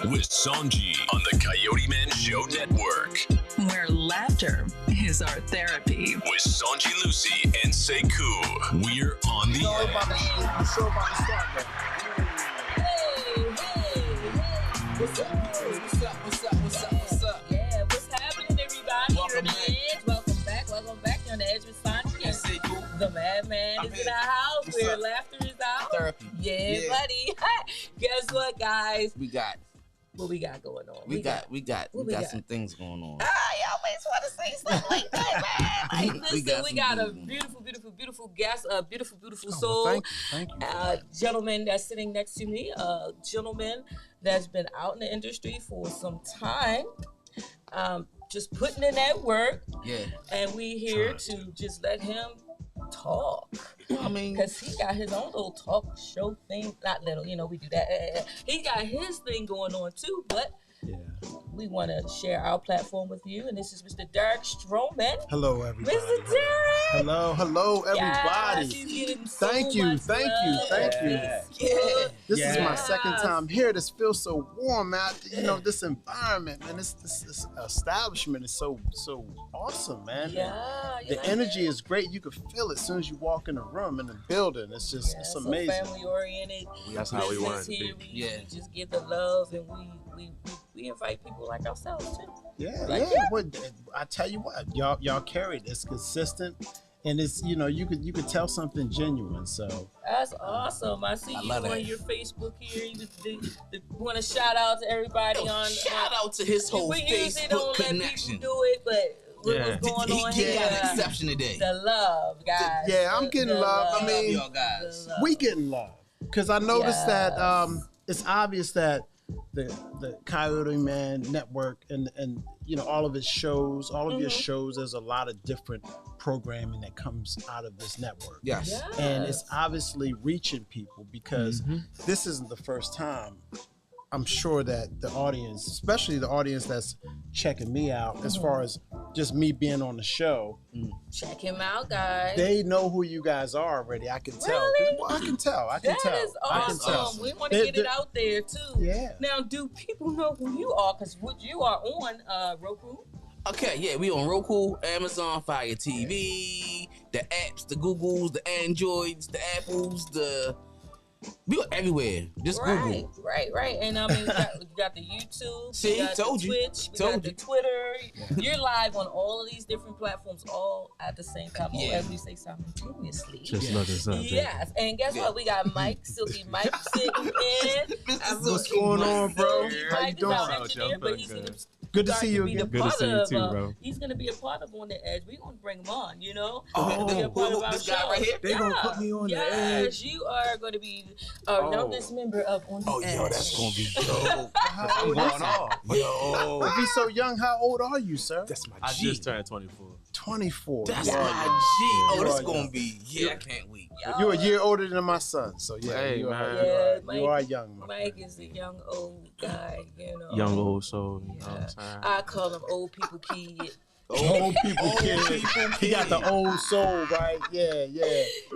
with SONJI on the Coyoteman Show Network. Where laughter is our therapy. With SONJI Lucy and SEKOU. We're on the edge. The show about to start, man. Hey. What's up? Yeah, what's happening, everybody? Welcome You're on the edge. Welcome back. You're on the edge with SONJI. Yes, SEKOU. The madman is in the house. What's Where up? laughter is out. Therapy. Yeah, buddy. Guess what, guys? What we got going on? We got some things going on. I always want to say something like that, man. Like, listen, we got a some beautiful guest, a beautiful soul. Thank you. Gentleman that's sitting next to me, a gentleman that's been out in the industry for some time, just putting in that work. Yeah. And we here to just let him talk. I mean, because he got his own little talk show thing. Not little, we do that. He got his thing going on too, but we want to share our platform with you. And this is Mr. Derek Stroman. Hello, everybody. Mr. Derek. Hello, everybody. Thank you. Yeah. This is my second time here. This feels so warm out. This environment, man. This establishment is so awesome, man. Yeah. The energy is great. You can feel it as soon as you walk in the room, in the building. It's just, it's amazing. So family oriented. That's how we want it to here. be. We just give the love, and we invite people like ourselves too. Yeah. Well, I tell you what, y'all carry it. It's consistent, and it's you could tell something genuine. So that's awesome. I see you on your Facebook here. You want to shout out to everybody on. Shout out to his whole we usually Facebook don't connection. Let people do it, but what's going on he here? got an exception today. The love, guys. Yeah, I'm getting love. I mean, y'all guys. we getting love because I noticed that it's obvious that the Coyoteman network and all of its shows, all of your shows, there's a lot of different programming that comes out of this network. Yes. And it's obviously reaching people because this isn't the first time. I'm sure that the audience, especially the audience that's checking me out, as far as just me being on the show, check him out, guys. they know who you guys are already. I can tell. Really? Well, I can tell. That is awesome. We want to get it out there too. Yeah. Now, do people know who you are? Because you are on Roku. Okay, yeah, we on Roku, Amazon Fire TV, the apps, the Googles, the Androids, the Apples, we are everywhere. Just Google. Right. And I mean, you got the YouTube, See, you got told the you. Twitch, we got the Twitter. You're live on all of these different platforms, all at the same time, or as we say, simultaneously. Just looking something. Yes, and guess what? We got Mike, Silky Mike sitting in. What's going on, bro? How you doing? But he's gonna Good to see you again. Good to see you too, bro. He's gonna be a part of On the Edge. We're gonna bring him on, Be a Oh, part of our this show. guy right here? They gonna put me on the edge. Yes, you are gonna be our youngest member of On the Edge. Yo, that's gonna be dope. I'm going off. Yo. If he's so young, how old are you, sir? That's my G. I just turned 24. 24. That's You are my young. G. Oh, You this are is gonna young. be, I can't wait. You're a year older than my son, so Hey, you man. are, you are young. Mike is a young old guy, Young old soul, you know what I'm Yeah. saying? I call him old people kid. Old people kid. He got the old soul, right? Yeah.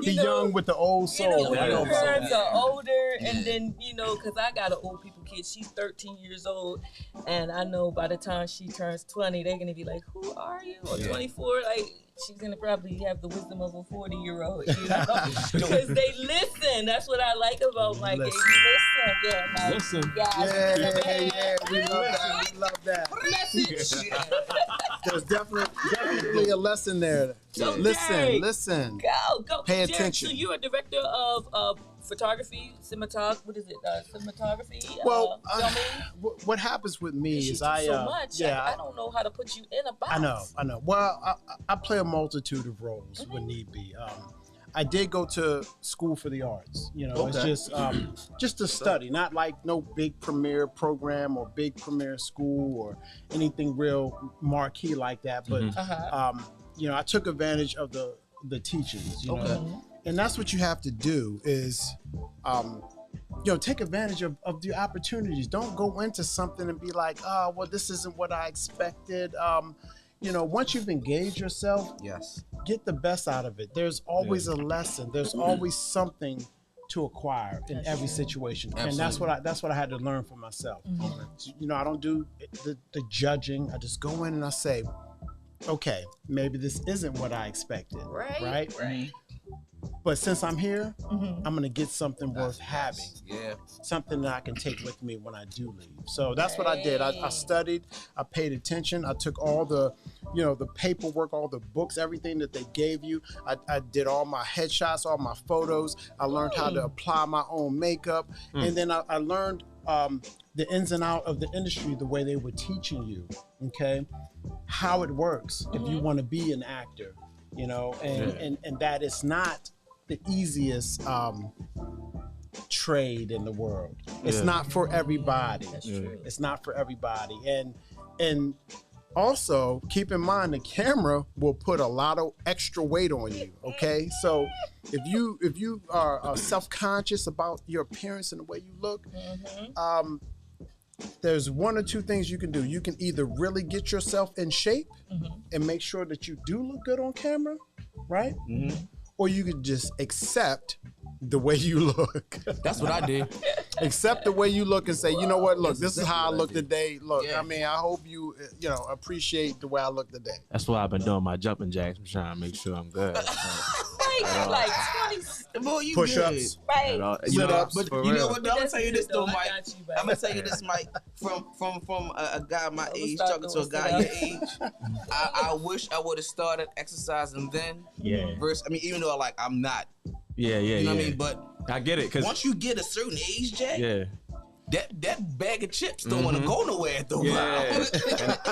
He young with the old soul. Your parents are older, and then, because I got an old people kid. She's 13 years old, and I know by the time she turns 20, they're going to be like, who are you? Or 24, she's going to probably have the wisdom of a 40-year-old, because they listen. That's what I like about Mike. They listen. Yeah, Mike. Listen. Yeah. We love that. Message. There's definitely a lesson there. So Listen. Go. Pay Derek, attention. So you're a director of photography, cinematography. Well, filming. what happens with me You is do so much. I don't know how to put you in a box. I know. Well, I play a multitude of roles when need be. I did go to school for the arts. It's just to study, not like no big premier program or big premier school or anything real marquee like that. But I took advantage of the teachings. And that's what you have to do is, take advantage of the opportunities. Don't go into something and be like, oh, well, this isn't what I expected. Once you've engaged yourself, get the best out of it. There's always a lesson. There's always something to acquire in every situation. Absolutely. And that's what I had to learn for myself. So, you know, I don't do the judging. I just go in and I say, okay, maybe this isn't what I expected. Right. But since I'm here, I'm gonna get something worth having. Yeah. Something that I can take with me when I do leave. So that's what I did. I studied, I paid attention, I took all the, you know, the paperwork, all the books, everything that they gave you. I did all my headshots, all my photos. I learned how to apply my own makeup. And then I learned the ins and out of the industry, the way they were teaching you, okay? How it works if you want to be an actor, you know, and that is not the easiest trade in the world. It's not for everybody. That's true. It's not for everybody. And also keep in mind the camera will put a lot of extra weight on you. Okay, so if you are self-conscious about your appearance and the way you look, there's one or two things you can do. You can either really get yourself in shape and make sure that you do look good on camera, right? Or you could just accept the way you look. That's what I did. Accept the way you look and say, you know what, look, this is how I look today. Look, I mean, I hope you appreciate the way I look today. That's why I've been doing my jumping jacks. I'm trying to make sure I'm good. Like 20 Boy, you push-ups. right. Sit-ups. But For you know real. what? I'm gonna tell you this though, I Mike. got you, baby. I'm gonna tell you this, Mike. From a guy my age start talking to a doing guy your sit-ups. age. I wish I would have started exercising then. Yeah. Versus, I mean, even though I'm not. Yeah. You know what I mean? But I get it, cause once you get a certain age, Jack, that bag of chips don't want to go nowhere after a while.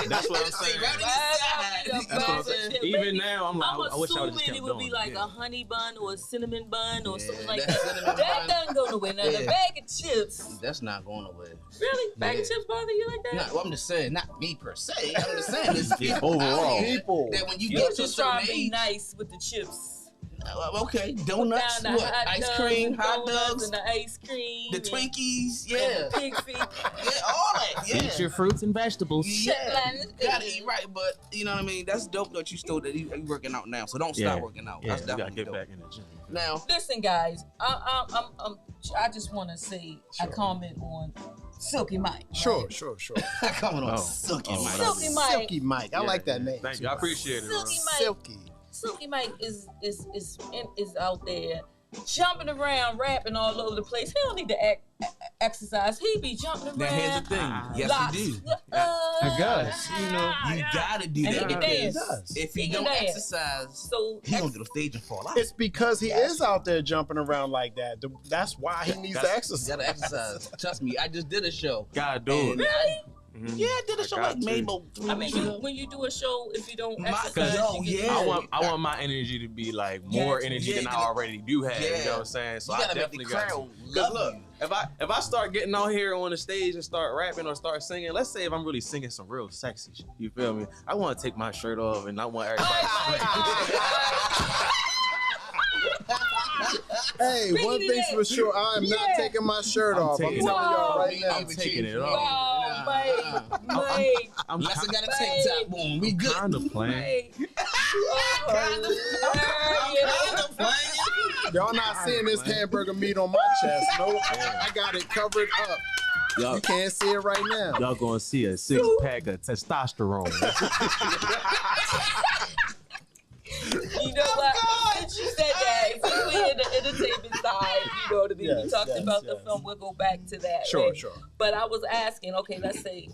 That's what I'm saying. That's what I'm saying. Even now, I'm like, I wish I would have just kept it would going. be like a honey bun or a cinnamon bun or something like that that. cinnamon That bun. doesn't go nowhere. Now the bag of chips. That's not going nowhere. Really? Bag of chips bother you like that? Nah, well, I'm just saying, not me per se. I'm just saying, there's people overall. out here that when you You get to a just try certain to be age, nice with the chips. Okay, donuts, Down the what? hot Ice dogs cream, and hot donuts dogs, and the ice cream, the and Twinkies, and yeah, the pig feet. yeah, all that, yeah. Eat your fruits and vegetables. Yeah, gotta eat right, but you know what I mean. That's dope that you working out now, so don't stop working out. Yeah, That's you gotta definitely get dope. back in the gym. Now, Listen, guys, I just want to say a comment on Silky Mike. Sure. coming on Oh. Silky Oh, Mike. Silky Mike. Silky Mike. I like that name. Thank you. I appreciate it. Silky bro. Mike. Silky. Silky Mike is out there jumping around, rapping all over the place. He don't need to exercise. He be jumping around. Now here's the thing. Yes, you do. I guess. You know, you gotta do And that he can because dance. if He you can don't dance. exercise, So he gonna get on stage and fall out. It's because he is out there jumping around like that. That's why he needs to You exercise. gotta exercise. Trust me, I just did a show. Gotta do And it. Yeah, I did a show got like to. maybe about 3 I mean, weeks ago. when you do a show, if you don't My- exercise, yo, you yeah. I want my energy to be like more Yes. energy than Yeah, I already do have. You yeah. know what I'm saying? So You I gotta make the definitely got to. crowd Because love look, you. if I start getting on here on the stage and start rapping or start singing, let's say if I'm really singing some real sexy shit, you feel me? I want to take my shirt off and I want everybody to Hey, Speaking one of thing's that, for sure, I am not taking my shirt I'm off. I'm taking telling it y'all off. right now. I'm taking it off. Wow, Mike. Unless I got a Mike. tank top on, we good. kind of playing. Mike. Oh, playing. Y'all not seeing this hamburger meat on my chest. Nope. I got it covered up. Y'all, You can't see it right now. y'all gonna see a 6-pack of testosterone. You know what? Since you said that, since we're in the entertainment side, you know what I mean? We Yes, talked yes, about the yes. film. We'll go back to that. Sure, right? sure. But I was asking, okay, let's say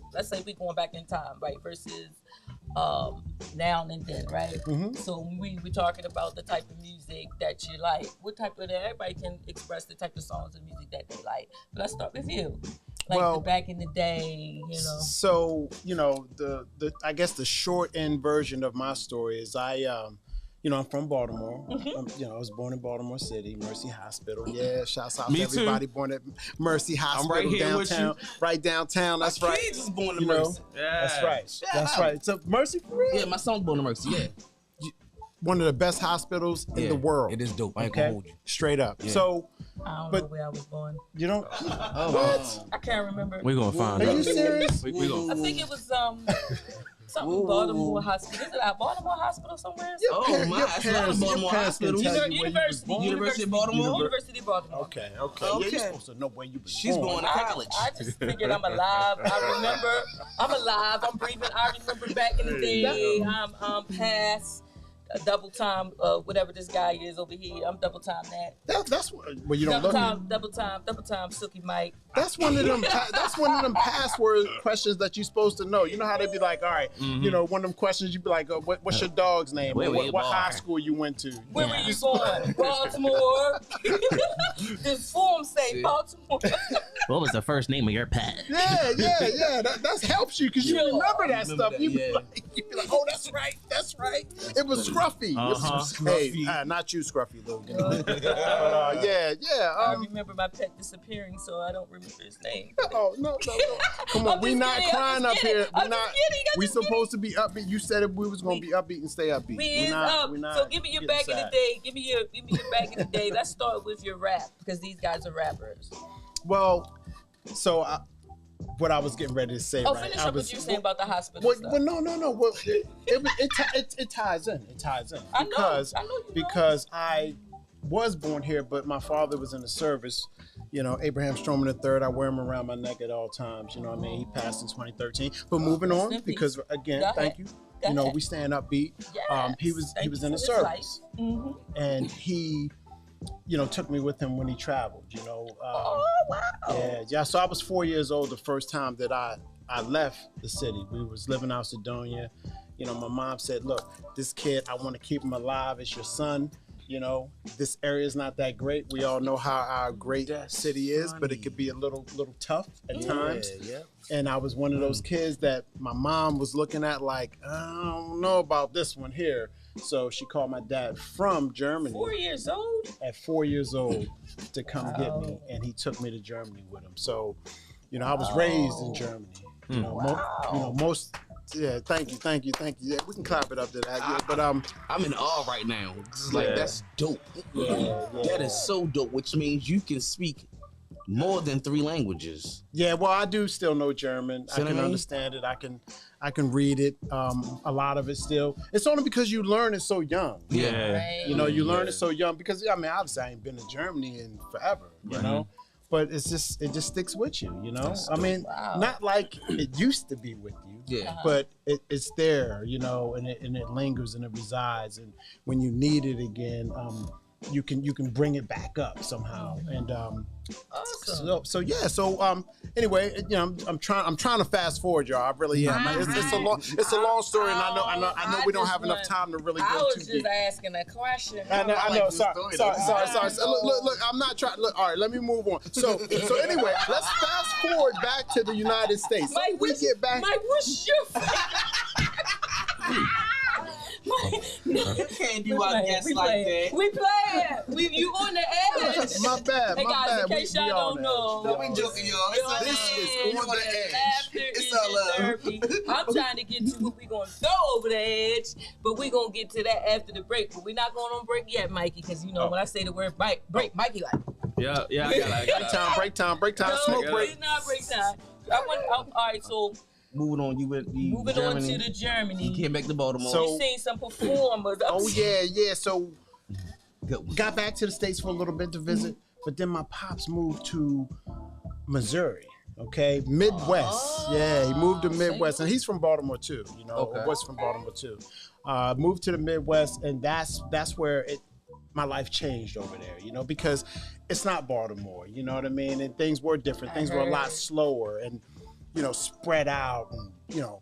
we going back in time, right? Versus now and then, right? Mhm. So we talking about the type of music that you like. What type of everybody can express the type of songs and music that they like. But let's start with you. Like Well, back in the day, you know. So, the I guess the short end version of my story is I'm from Baltimore. I was born in Baltimore City, Mercy Hospital. Yeah, shouts out Me to too. everybody born at Mercy Hospital right here with downtown. Right downtown. That's My right. kids is born to You know, Mercy. That's right. Shout That's out. right. So Mercy for real. Yeah, my son's born to Mercy. Yeah, One of the best hospitals in the world. It is dope. I ain't gonna Okay, hold you. straight up. Yeah. So I don't but- know where I was born. you don't. Oh, I can't remember. We're gonna find Are out. you serious? We gonna, I think it was Something Baltimore Hospital. Is it at Baltimore Hospital somewhere? Your Oh, par- my, your it's parents, not a your Baltimore parents can hospital. tell you where you was born. University of Baltimore? University of Baltimore. Okay. Yeah, Okay. you're supposed to know where you was She's born. going to college. I just figured I'm alive. I remember I'm alive. I'm breathing. I remember back in the day. I'm past double time, whatever this guy is over here. I'm double time that. That's what. Well, you don't Double time, Silky Mike. That's one of them. That's one of them password questions that you're supposed to know. You know how they be like, all right, you know, one of them questions you be like, what's your dog's name? Where What you high born? school you went to? Where were you born? Baltimore. This form say Baltimore. What was the first name of your pet? Yeah. That helps you because you Sure. remember that Remember stuff. that, You be yeah. like, oh, that's right. It was Scruffy. It was Scruffy. not you, Scruffy, Logan. But, I yeah. remember my pet disappearing, so I don't remember his name. Oh no! Come on, I'm we just not kidding, I'm crying just up kidding. here. I'm just kidding, I'm We just kidding. supposed to be upbeat. You said we was gonna be upbeat and stay upbeat. We is up. So give me your back in the day. Give me your back in the day. Let's start with your rap because these guys are rappers. Well, so what I was getting ready to say. Oh, right? finish I up was, what you were saying about the hospital Well, stuff. well, no. Well, it ties in. It ties in. I know Because, you know. because I was born here, but my father was in the service. You know, Abraham Stroman III. I wear him around my neck at all times. You know what I mean? He passed in 2013. But moving Rest on, in peace. because again, Go thank ahead. you. Go You know, ahead. we stand upbeat. Yes. He was Thank in you the for this life. service, Mm-hmm. and he, you know, took me with him when he traveled. You know. Oh wow. Yeah. So I was 4 years old the first time that I left the city. We was living out Sedonia. You know, my mom said, look, this kid, I want to keep him alive. It's your son. You know, this area is not that great. We all know how our great city is, but it could be a little tough at times. Yeah. And I was one of those kids that my mom was looking at like, I don't know about this one here. So she called my dad from Germany 4 years old. at 4 years old to come get me, and he took me to Germany with him. So, you know, I was raised in Germany. You know, most. Yeah, thank you. Yeah, we can clap it up to that. Yeah, but I'm in awe right now. It's like that's dope. That is so dope, which means you can speak more than 3 languages. yeah. Well, I do still know German. See I what I can mean? understand it. I can read it. A lot of it still. It's only because you learn it so young. Yeah. Right. You know, you learn it so young because I mean, obviously, I ain't been to Germany in forever. You know. But it just sticks with you, you know. I mean, not like it used to be with you, Yeah. but it's there, you know, and it lingers and it resides. And when you need it again, you can bring it back up somehow. And Awesome. so anyway, you know, I'm trying to fast forward, y'all. I really am. It's a long story, and I know we don't have enough time to really I go was too just deep. asking a question. I know. like this Sorry. story, though. Look, I'm not trying. Look, all right, let me move on. So anyway, let's fast forward back to the United States. So Mike, we get back. Mike, what's your You can't do our guests like that. We playing. You on the edge. My bad. Hey My guys, bad. in case y'all We don't on know, No, we joking, y'all. This is on the edge. Laughter It's is all love. therapy. I'm trying to get to what we gonna go over the edge, but we gonna get to that after the break. But we're not going on break yet, Mikey, because you know when I say the word break, Mikey like. Yeah, I got Break time. No, Smoke break. it's not break time. All right, so Moving on, you went moving Germany. on to the Germany. You came back to Baltimore. So- We seen some performers. Oh yeah. So Good one. got back to the States for a little bit to visit, but then my pops moved to Missouri. Okay, Midwest. Yeah, he moved to Midwest, and he's from Baltimore too. You know, Okay. was from Baltimore too. Moved to the Midwest, and that's where my life changed over there. You know, because it's not Baltimore. You know what I mean? And things were different. Things were a lot slower, and you know, spread out, and you know,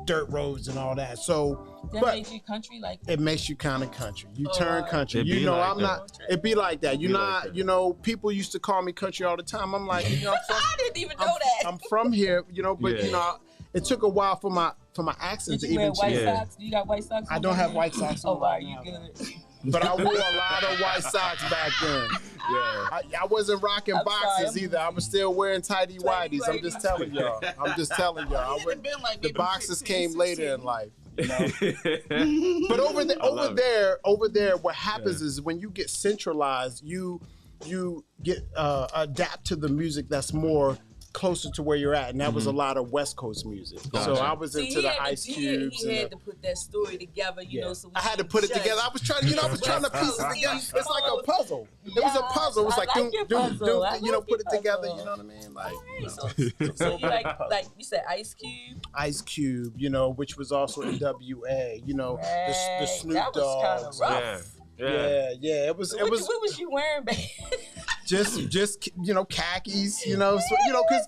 dirt roads and all that. So, That but made you country like it makes you kind of country. You turn country. It You be know, like I'm that. not. It be like that. You're Be like not. that. You know, people used to call me country all the time. I'm like, you know, I didn't even know that. I'm from here. You know, but Yeah. you know, it took a while for my accent Did to you wear even white change. Yeah. socks? You got white socks? I on don't there? have white socks on Oh, wow, right you now. good. But I wore a lot of white socks back then. Yeah. I wasn't rocking I'm boxes sorry. either. I was still wearing tighty whities. I'm just telling y'all. I went, the boxes came later in life. You know? But over there, what happens is when you get centralized, you get adapt to the music that's more closer to where you're at, and that was a lot of West Coast music. So I was into the Ice Cubes. He had to put that story together, you know. So I had to put it together. I was trying, I was trying to piece it together. It's like a puzzle. It was a puzzle. It was like, put it together. You know what I mean? Like, so you like you said, Ice Cube. Ice Cube, which was also NWA. The Snoop Dogg. That was kind of rough. Yeah. It was. What was you wearing, babe? Just khakis, so because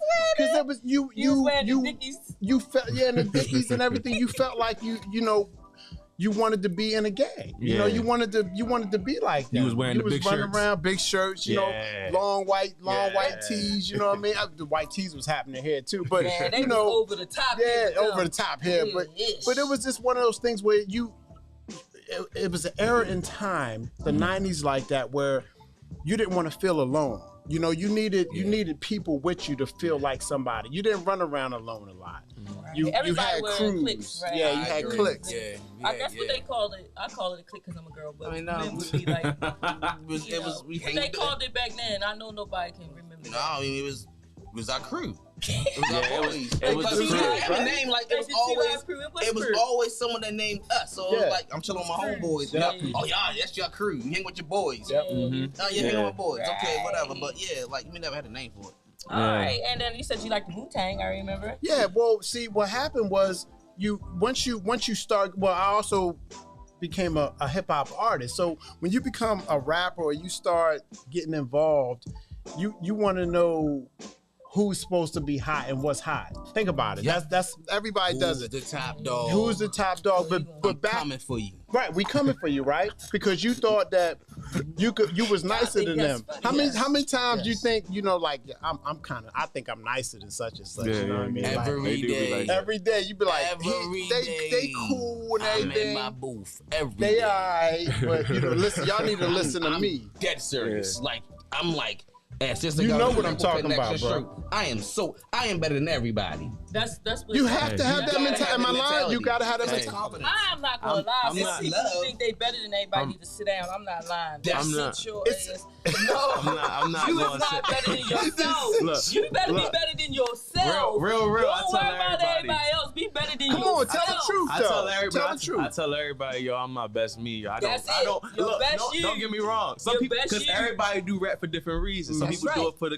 it was you felt in the Dickies and everything. You felt like you wanted to be in a gang. You wanted to be like that. You was wearing the big shirts. Running around, big shirts, long white tees, you know what I mean? The white tees was happening here too, but they was over the top. Over the top here, but it was just one of those things where it was an era in time, the 90s like that, where you didn't want to feel alone. You needed people with you to feel like somebody. You didn't run around alone a lot. You had crews. Cliques, right? Yeah, you had cliques. Yeah, I guess what they call it. I call it a clique because I'm a girl, but men would be like, they called it back then. I know nobody can remember. No, I mean it was our crew. It was the crew. A name like it was always someone that named us. So it was like I'm chilling with my homeboys. Oh y'all, that's your crew. You hang with your boys. Oh you hang with boys. Okay, whatever. But we never had a name for it. All right, and then you said you liked the Wu-Tang. I remember. Yeah. Well, see, what happened was once you start. Well, I also became a hip hop artist. So when you become a rapper or you start getting involved, you want to know who's supposed to be hot and what's hot. Think about it. That's everybody does it. Who's the top dog? Who's the top dog? But back, coming for you. Right, we coming for you, right? Because you thought that you was nicer than them. How many times do you think I think I'm nicer than such and such? You know what I mean? Every day you be like, they cool and everything. I'm in my booth every day. They alright, but listen, y'all need to listen to me. Dead serious. I'm like. You know what I'm talking about, bro. I am better than everybody. That's what you have to have that mentality. Am I lying? You gotta have that mentality. I'm not gonna lie. If people think they better than everybody, need to sit down. I'm not lying. I'm not. I'm not. You is not better than yourself. You better be better than yourself. Real. Don't worry about everybody else. Be better than yourself. Come on, tell the truth. I tell everybody. I tell everybody, yo, I'm my best me. I don't get me wrong. Some people, because everybody do rap for different reasons. Some people do it for the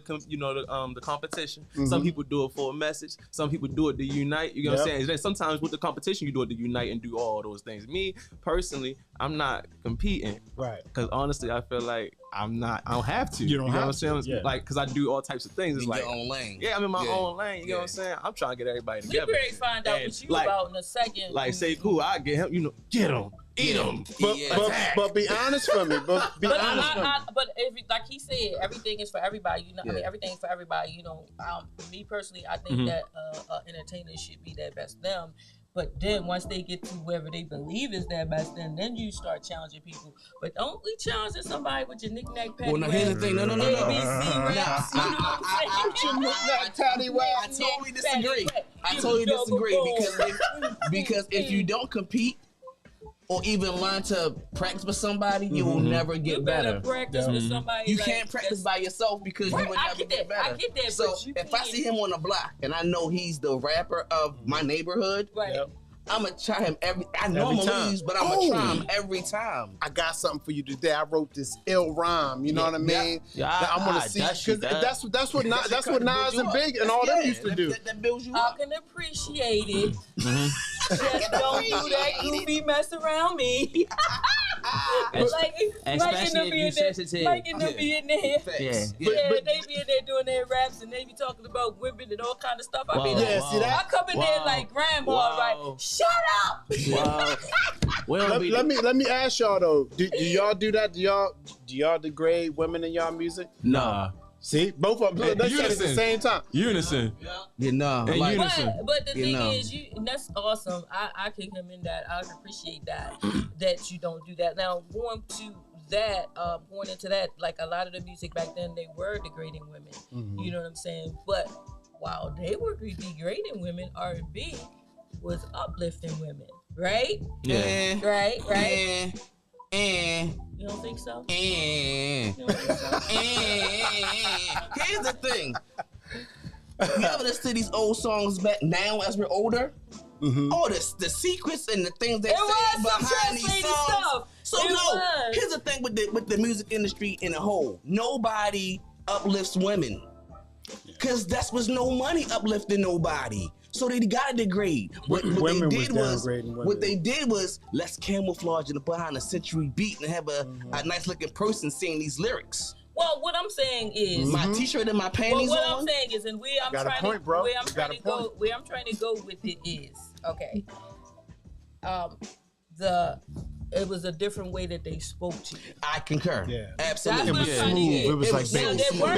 competition. Some people do it for a message. Some people do it to unite. You know what I'm saying? And then sometimes with the competition, you do it to unite and do all those things. Me personally, I'm not competing. Right. Because honestly, I feel like I don't have to. You know what I'm saying? Yeah. Like, because I do all types of things. It's in like your own lane. Yeah, I'm in my own lane. You know what I'm saying? I'm trying to get everybody together. We ready to find out what you about in a second. Like, SEKOU, I get him. Get him. Eat them. But be honest for me. But if, like he said, everything is for everybody. I mean, everything's for everybody. Me personally, I think that entertainers should be their best them. But then once they get to wherever they believe is their best, then you start challenging people. But don't be challenging somebody with your knick-knack patty. Well, now here's the thing. No. ABC raps. I totally disagree. I totally disagree because if you don't compete, or even learn to practice with somebody, you will never get better. Practice with somebody. You can't practice by yourself because you will never get better. I get that. So if I see him on the block and I know he's the rapper of my neighborhood, I'm gonna try him I know I'm gonna lose, but I'm gonna try him every time. I got something for you today. I wrote this ill rhyme. You know what I mean? Yeah, I want to see because that's what Nas and Big and all them used to do. That builds you up. I can appreciate it. Just don't do that goofy mess around me. Like especially if you sensitive. Like in the be in there. Yeah. They be in there doing their raps and they be talking about women and all kind of stuff. I be like, see that? I come in there like grandma, right? Shut up. Wow. Let me ask y'all though. Do y'all do that? Do y'all degrade women in y'all music? Nah. See, both of them. They said it at the same time. Unison. Yeah, no. And unison. But the thing is, and that's awesome. I can commend that. I appreciate that you don't do that. Now going into that, like a lot of the music back then, they were degrading women. Mm-hmm. You know what I'm saying? But while they were degrading women, R&B was uplifting women, right? Yeah. Right. And you don't think so? Here's the thing. You ever listen to these old songs back now as we're older? All the secrets and the things they say behind these songs. Stuff. So here's the thing with the music industry in a whole. Nobody uplifts women. Cause that's was no money uplifting nobody. So they gotta degrade. What they did was let's camouflage it behind a century beat and have a nice looking person saying these lyrics. Well, what I'm saying is my t-shirt and my panties what on. I'm saying is, and where I'm trying to go with it is, okay. It was a different way that they spoke to you. I concur. Yeah, absolutely. It was smooth. It was like,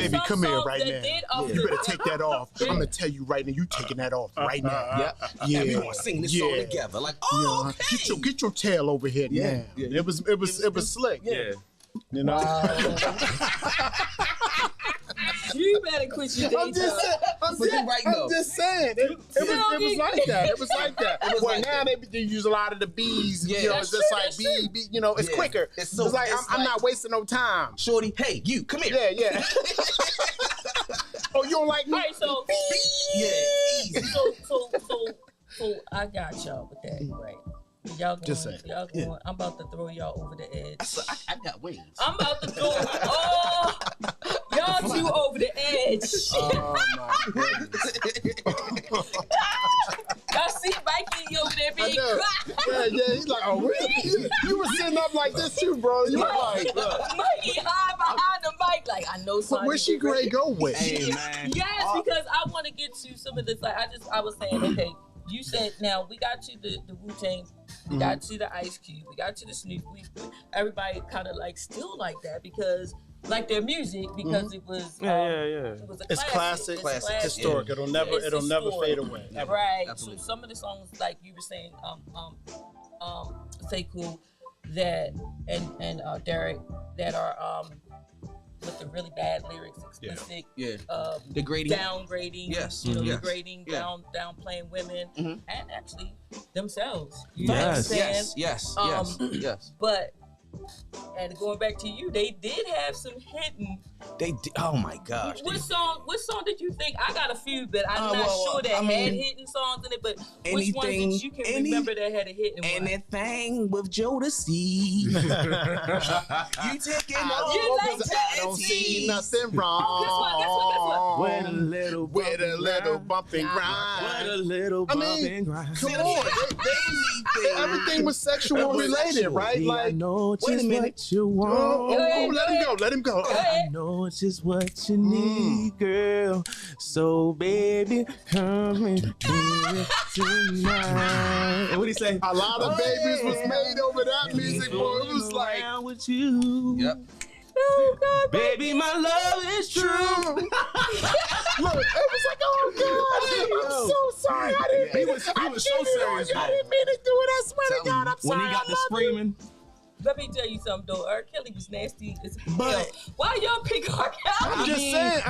baby, come here right now. You better take that off. I'm gonna tell you right now. You taking that off right now. Yeah. We want to sing this song together. Like, okay. Get your tail over here now. Yeah. It was slick. Yeah. You know. You better quit your day I'm just saying. It was like that. It was like that. Well, now they use a lot of the B's. Yeah, you know, it's just like B. You know, it's quicker. It's like I'm not wasting no time. Shorty, hey, you come here. Yeah. Oh, you don't like me? All right, so easy. So I got y'all with that, right? Y'all going, I'm about to throw y'all over the edge. I got wings. I'm about to throw y'all two over the edge. Oh my goodness. Y'all see Mikey over there being quiet. Yeah, he's like, oh, really? You were sitting up like this too, bro. You were like, Mikey hide behind the mic, like I know something. Where's she gonna go with? Hey, man. Yes, because I want to get to some of this. Like I was saying, okay, you said now we got to the Wu-Tang. We got to the Ice Cube, we got to the Snoop. Everybody kind of like still like that because like their music because it was it was a classic. It's classic, historic. It'll never fade away. Ever. Right. Absolutely. So some of the songs like you were saying, SEKOU that and Derek that are with the really bad lyrics, explicit, degrading, downgrading, degrading, downplaying women, and actually themselves. You know what I'm saying? Yes. But and going back to you, they did have some hidden. They did. Oh my gosh. What song did you think? I got a few, but I'm not sure that had hidden songs in it. But which ones did you can remember that had a hidden one? Anything with Jodeci. You taking all I don't see nothing wrong. Guess what? With a little bump and grind. With a little bump and grind. Come on. Everything was sexual related, right? Like, wait a minute. What you want. Let him go. I know just what you need, girl. So, baby, come and do it tonight. And what he say? A lot of babies was made over that music, boy. It was like with you. Yep. Oh, God, baby, my love is true. Look, it was like, oh God, I'm so sorry. I didn't. He was so serious. I didn't mean to do it. I swear to God, I'm sorry. When he got the screaming. Let me tell you something though. R. Kelly was nasty as hell. Why y'all pick R. Kelly? I'm just saying.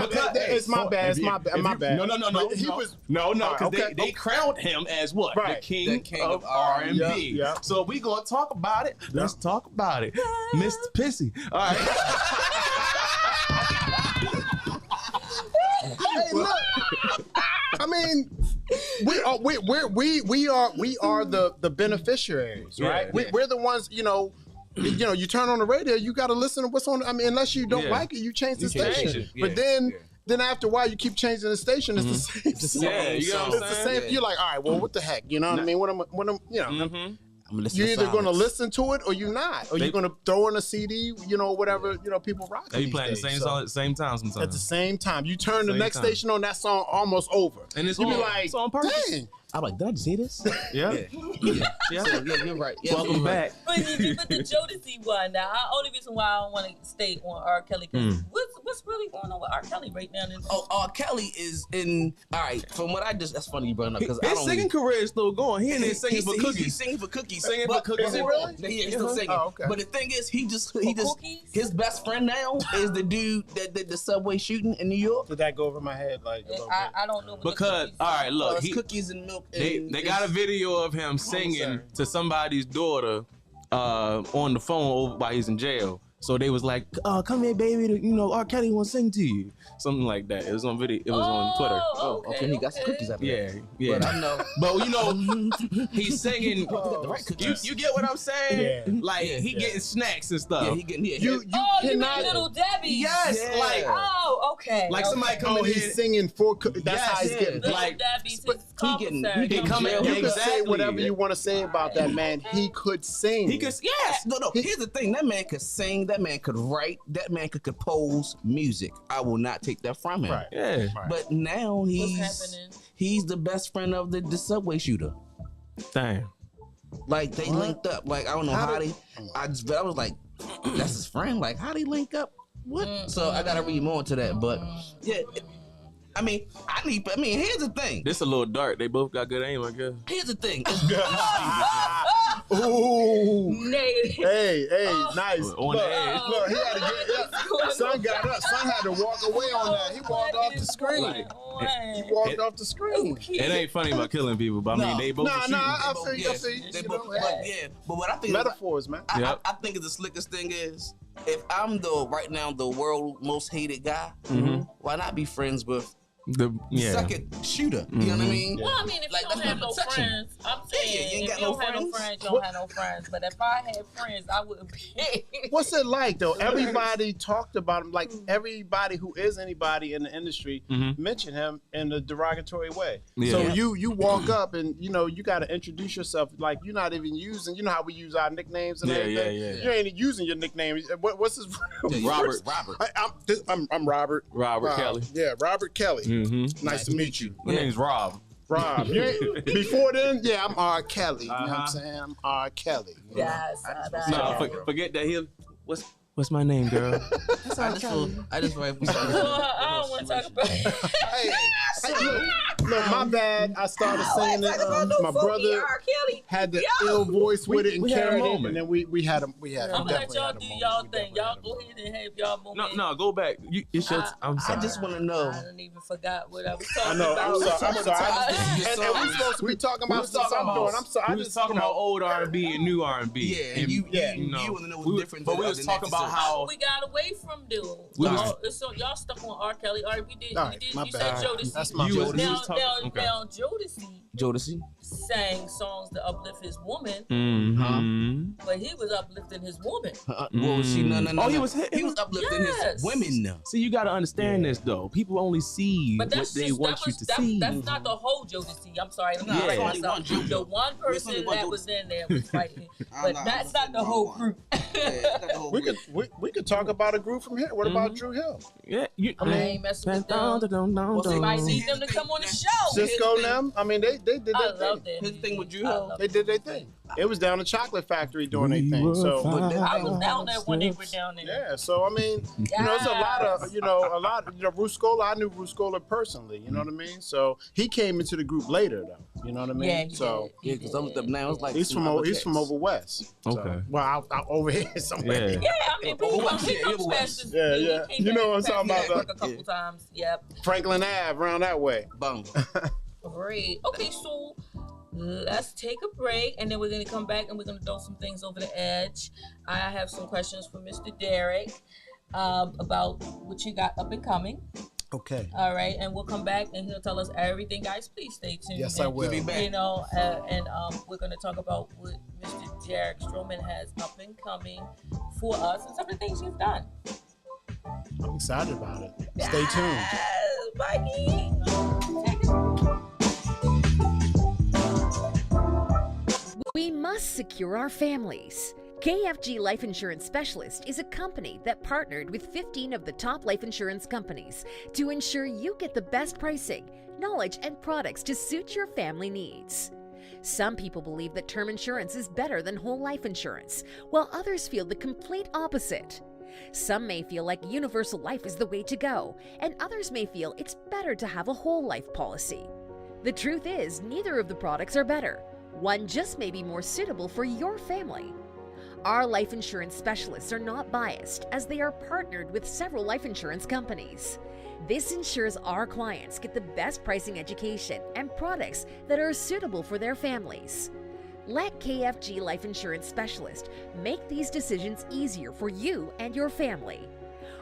It's my bad. It's my bad. No. He was because they crowned him as what? Right. The king of R&B. Yeah. So we gonna talk about it. Let's talk about it, Mr. Pissy. All right. Hey, look. I mean, we are the beneficiaries, right? Yeah. We're the ones, you turn on the radio, you got to listen to what's on. I mean, unless you don't like it, you change the station. But then after a while, you keep changing the station. It's the same song. Yeah, you know what I'm saying? You're like, all right, well, what the heck? You know what I mean? When I'm you're either going to listen to it or you're not, or you're going to throw in a CD, whatever, people rock. They playing the same song at the same time sometimes. At the same time, you turn the next station on, that song almost over, and it's you be like, on purpose. Dang. I'm like, did I just see this? Yeah. So, you're right. Welcome back. But the Jodeci one, now, the only reason why I don't want to stay on R. Kelly, because what's really going on with R. Kelly right now? R. Kelly is in, all right, from what that's funny you brought up, because his singing career is still going. He ain't singing for Cookies. He's singing for Cookies. Singing for Cookies. Is he really? Yeah, he's still singing. Oh, okay. But the thing is, Cookies? his best friend now is the dude that did the subway shooting in New York. Did that go over my head? Like, I don't know. Because, all right, look. Cookies and milk. They got a video of him singing to somebody's daughter on the phone while he's in jail. So they was like, "Oh, come here, baby. You know, R. Kelly want to sing to you." Something like that. It was on video. It was on Twitter. Oh, okay. He got some cookies out there. Yeah. But I know. But you know, he's singing. You get what I'm saying? Yeah. Like he getting snacks and stuff. Yeah, he getting You you cannot. mean Little Debbie? Yes, Yeah. like Okay. like somebody coming He's in. singing for. That's Yes, how he's yeah. getting. Little like, Debbie's but his he getting coming- jail. You can say Exactly. whatever you want to say about that man. He could sing. He could. Yes. No. Here's the thing. That man could sing. That man could write. That man could compose music. I will not take that from him. Right. Yeah. But now What's happening? he's the best friend of the subway shooter. Damn. Like they linked up. Like I don't know how they. I was like, that's his friend. Like how they link up? What? So I gotta read more into that. But yeah. I mean, here's the thing. This a little dark. They both got good aim, I guess. Here's the thing. Ooh. Negative. Hey, nice. On the edge. Look, he had to get. Son got up. Son had to walk away on that. He walked off the screen. He walked off the screen. It ain't funny about killing people, but I mean, they both. Nah, I shooting. feel you. I feel you. They You both, know, hey. but what I think Metaphors, man. Yep. I think the slickest thing is if I'm right now the world most hated guy, why not be friends with The second shooter? You know what I mean? Well, I mean, if Like, you don't that's have my no protection. friends, I'm saying, you ain't if got you no don't have no friends? friends, you don't have no friends. But if I had friends, I wouldn't be. What's it like though? Everybody talked about him. Like everybody who is anybody in the industry mentioned him in a derogatory way. Yeah. So you walk up and you got to introduce yourself. Like you're not even using. You know how we use our nicknames and everything. Yeah. You ain't using your nickname. What's his? Robert. I'm Robert. Robert Kelly. Yeah, Robert Kelly. Mm-hmm. Nice to meet you. My name's Rob. Rob. Before then, I'm R. Kelly. You know what I'm saying? I'm R. Kelly. Yes. No, forget that. What's my name, girl? I just I don't want to talk about it. Look, my bad. I started saying it. My brother had the ill voice with it and we had a carried it, moment. and then we had him. I'm gonna let y'all do y'all thing. Y'all go ahead and have y'all moment. No, go back. It's your. I'm sorry. I just want to know. I don't even forgot what I was I talking know. about. I'm sorry. And we're supposed to be talking about stuff I'm doing. I'm sorry. We was talking about old R&B and new R&B. Yeah, and you want to know what's different. But we was talking about how we got away from dude. So y'all stuck on R. Kelly. You said Jodeci. That's my Now Jodeci sang songs to uplift his woman, but he was uplifting his woman. Well, see, no. Oh, he was uplifting his women now. See, you gotta understand this though. People only see But what that's they just, want you to see. That's not the whole Jodeci. I'm sorry. I'm Yeah. not right Only myself. one Jodeci. The one person There's only that one was in there was fighting, but that's not the whole group. We could talk about a group from here. What about Drew Hill? Yeah, I ain't messing with them. Somebody need them to come on the show. Cisco and them. I mean, they did I their love thing. that. His thing with Drew Hill. They did their thing. It was down the Chocolate Factory doing their thing. So. I was down there when they were down there. Yeah, so I mean, there's a lot of, Ruscola, I knew Ruscola personally, you know what I mean? So he came into the group later though, you know what I mean? Yeah, so because I looked up now, it's like he's from over west. So, Okay. well, out over here somewhere. Yeah. Yeah, I mean, he comes past this. Yeah. You know what I'm talking about? A couple times. Yep. Franklin Ave, around that way. Boom. Great. Okay, so let's take a break and then we're going to come back and we're going to throw some things over the edge. I have some questions for Mr. Derek about what you got up and coming. Okay. All right, and we'll come back and he'll tell us everything. Guys, please stay tuned. Yes, I will. We'll be back. And we're going to talk about what Mr. Derek Stroman has up and coming for us and some of the things you've done. I'm excited about it. Stay tuned. Mikey. We must secure our families. KFG Life Insurance Specialist is a company that partnered with 15 of the top life insurance companies to ensure you get the best pricing, knowledge, and products to suit your family needs. Some people believe that term insurance is better than whole life insurance, while others feel the complete opposite. Some may feel like universal life is the way to go, and others may feel it's better to have a whole life policy. The truth is, neither of the products are better. One just may be more suitable for your family. Our life insurance specialists are not biased, as they are partnered with several life insurance companies. This ensures our clients get the best pricing education and products that are suitable for their families. Let KFG Life Insurance Specialist make these decisions easier for you and your family.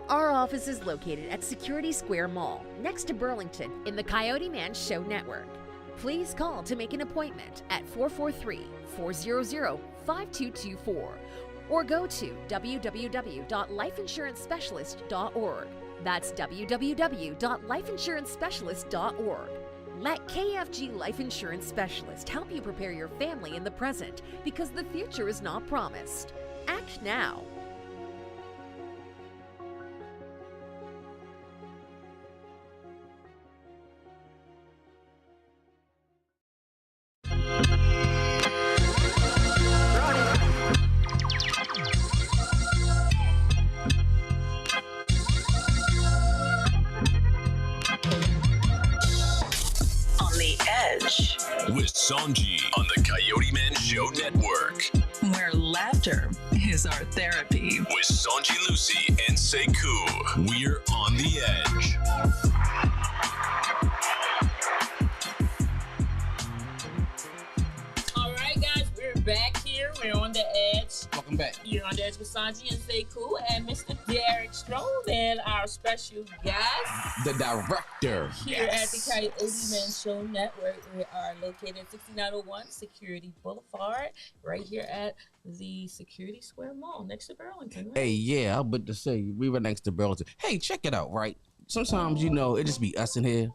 Our office is located at Security Square Mall, next to Burlington, in the Coyoteman Show Network. Please call to make an appointment at 443-400-5224 or go to www.lifeinsurancespecialist.org. That's www.lifeinsurancespecialist.org. Let KFG Life Insurance Specialist help you prepare your family in the present because the future is not promised. Act now. With SONJI on the Coyoteman Show Network. Where laughter is our therapy. With SONJI Lucy and SEKOU, we're on the edge. All right, guys, we're back here. We're on the edge. Welcome back. You're on the edge with SONJI and SEKOU and Mr. Derek Stroman, our special guest. The director. Here at the Coyoteman Show Network. We are located at 6901 Security Boulevard, right here at the Security Square Mall next to Burlington. Right? Hey, yeah, I was about to say, we were next to Burlington. Hey, check it out, right? Sometimes, you know, it just be us in here.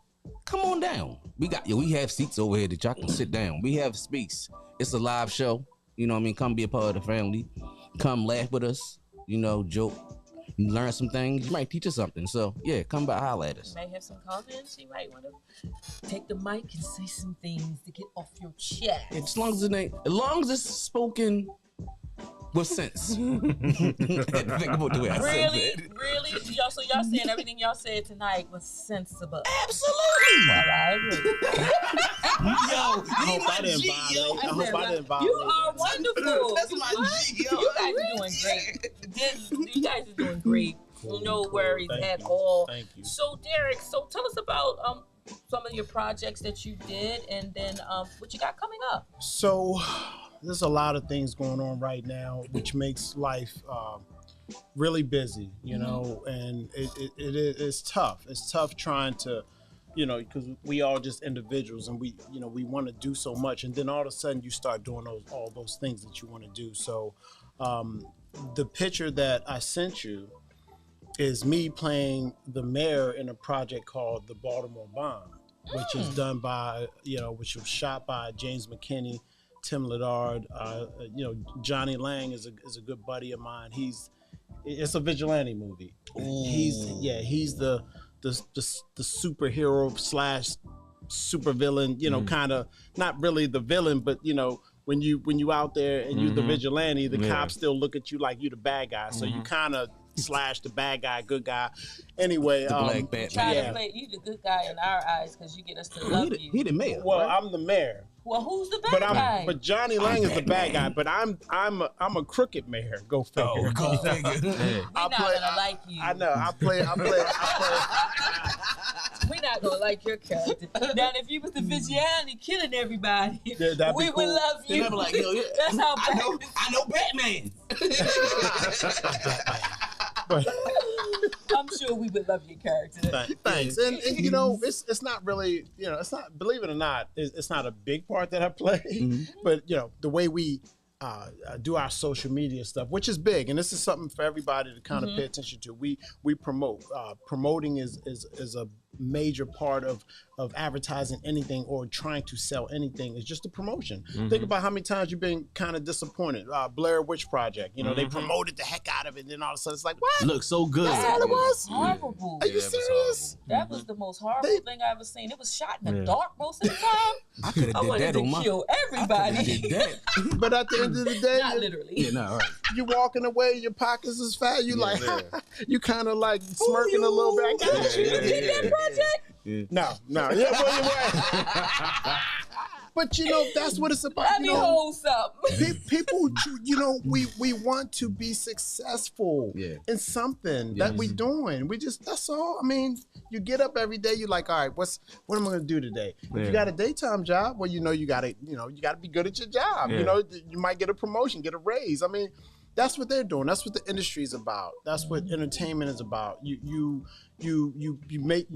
Come on down. We have seats over here that y'all can sit down. We have space. It's a live show. You know what I mean? Come be a part of the family. Come laugh with us. You know, joke. You learn some things. You might teach us something. So, yeah, come by, holler at us. You may have some comments. You might want to take the mic and say some things to get off your chest. As long as it's spoken with sense. Really? So y'all saying everything y'all said tonight was sensible? Absolutely. Well, I agree. I hope I didn't violate. You are wonderful. That's my G, yo. You guys are doing great. You guys are doing great. No worries at all. Thank you. So, Derek, tell us about some of your projects that you did and then what you got coming up. So there's a lot of things going on right now, which makes life really busy, you know, and it's tough. It's tough trying to, you know, because we all just individuals and we want to do so much. And then all of a sudden you start doing all those things that you want to do. So the picture that I sent you is me playing the mayor in a project called The Baltimore Bomb, which is done by, which was shot by James McKinney, Tim Ledard. Johnny Lang is a good buddy of mine. It's a vigilante movie. Ooh. He's the superhero / supervillain, kind of not really the villain, but when you out there and you the vigilante, the cops still look at you like you the bad guy. So you kind of slash the bad guy, good guy. Anyway, try to play you the good guy in our eyes because you get us to love you. He the mayor. Well, right? I'm the mayor. Well, who's the bad guy? But Johnny Lang is the bad guy. But I'm a crooked mayor. Go figure. Oh, go figure. We're not gonna like you. I know. I play. We're not gonna like your character. Now, if you was the vigilante killing everybody, we would love you. They'd be like, yo, that's how bad. I know Batman. I'm sure we would love your character. Thanks. And it's not really, it's not, believe it or not, it's not a big part that I play, but the way we do our social media stuff, which is big, and this is something for everybody to kind of pay attention to. We promote. Promoting is a major part of advertising anything or trying to sell anything. Is just a promotion. Think about how many times you've been kind of disappointed. Blair Witch Project, they promoted the heck out of it, and then all of a sudden it's like, what? Looks so good. That's all it was? Horrible. Are you serious? That was the most horrible thing I ever seen. It was shot in the dark most of the time. I could have did that on my. Kill everybody. Did that. But at the end of the day, not literally. Yeah, no, right. You walking away, your pockets is fat. You you kind of like smirking a little bit. I got you. That project? No. Yeah, well, you're right. But that's what it's about. Let me hold something. People, we want to be successful in something that we're doing. That's all. I mean, you get up every day. You're like, all right, what am I going to do today? If you got a daytime job, well, you got to be good at your job. You might get a promotion, get a raise. I mean, that's what they're doing. That's what the industry is about. That's what entertainment is about. You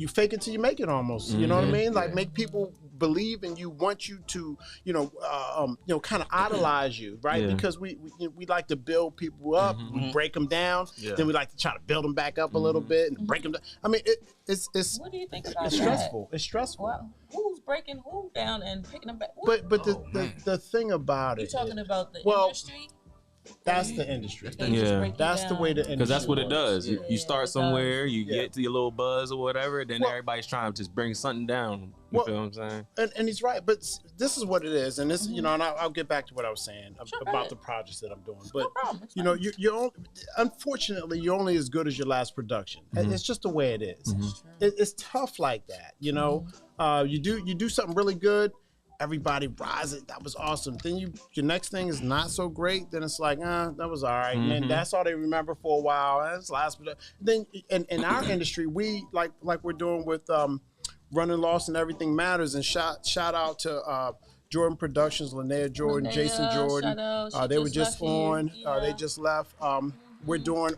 fake it till you make it almost. You know what I mean? Like make people believe in you, want you to, kind of idolize you, right? Because we like to build people up, we break them down, then we like to try to build them back up a little bit and break them down. I mean, it's what do you think about it's stressful. It's stressful. Well, who's breaking who down and picking them back? But the thing about it, you're talking about the industry. That's the industry. That's the way the industry. Because that's what it does. You start somewhere, you get to your little buzz or whatever, then everybody's trying to just bring something down. You feel what I'm saying? And he's right, but this is what it is, and this, and I'll get back to what I was saying about the projects that I'm doing. But you're unfortunately you're only as good as your last production. And it's just the way it is. It's tough like that. You do something really good. Everybody rises. That was awesome. Then your next thing is not so great. Then it's like, that was all right. And that's all they remember for a while. That's last. Then in our industry, we like we're doing with Running Lost and Everything Matters. And shout out to Jordan Productions, Linnea Jordan, Jason Jordan. They were just on. They just left. We're doing.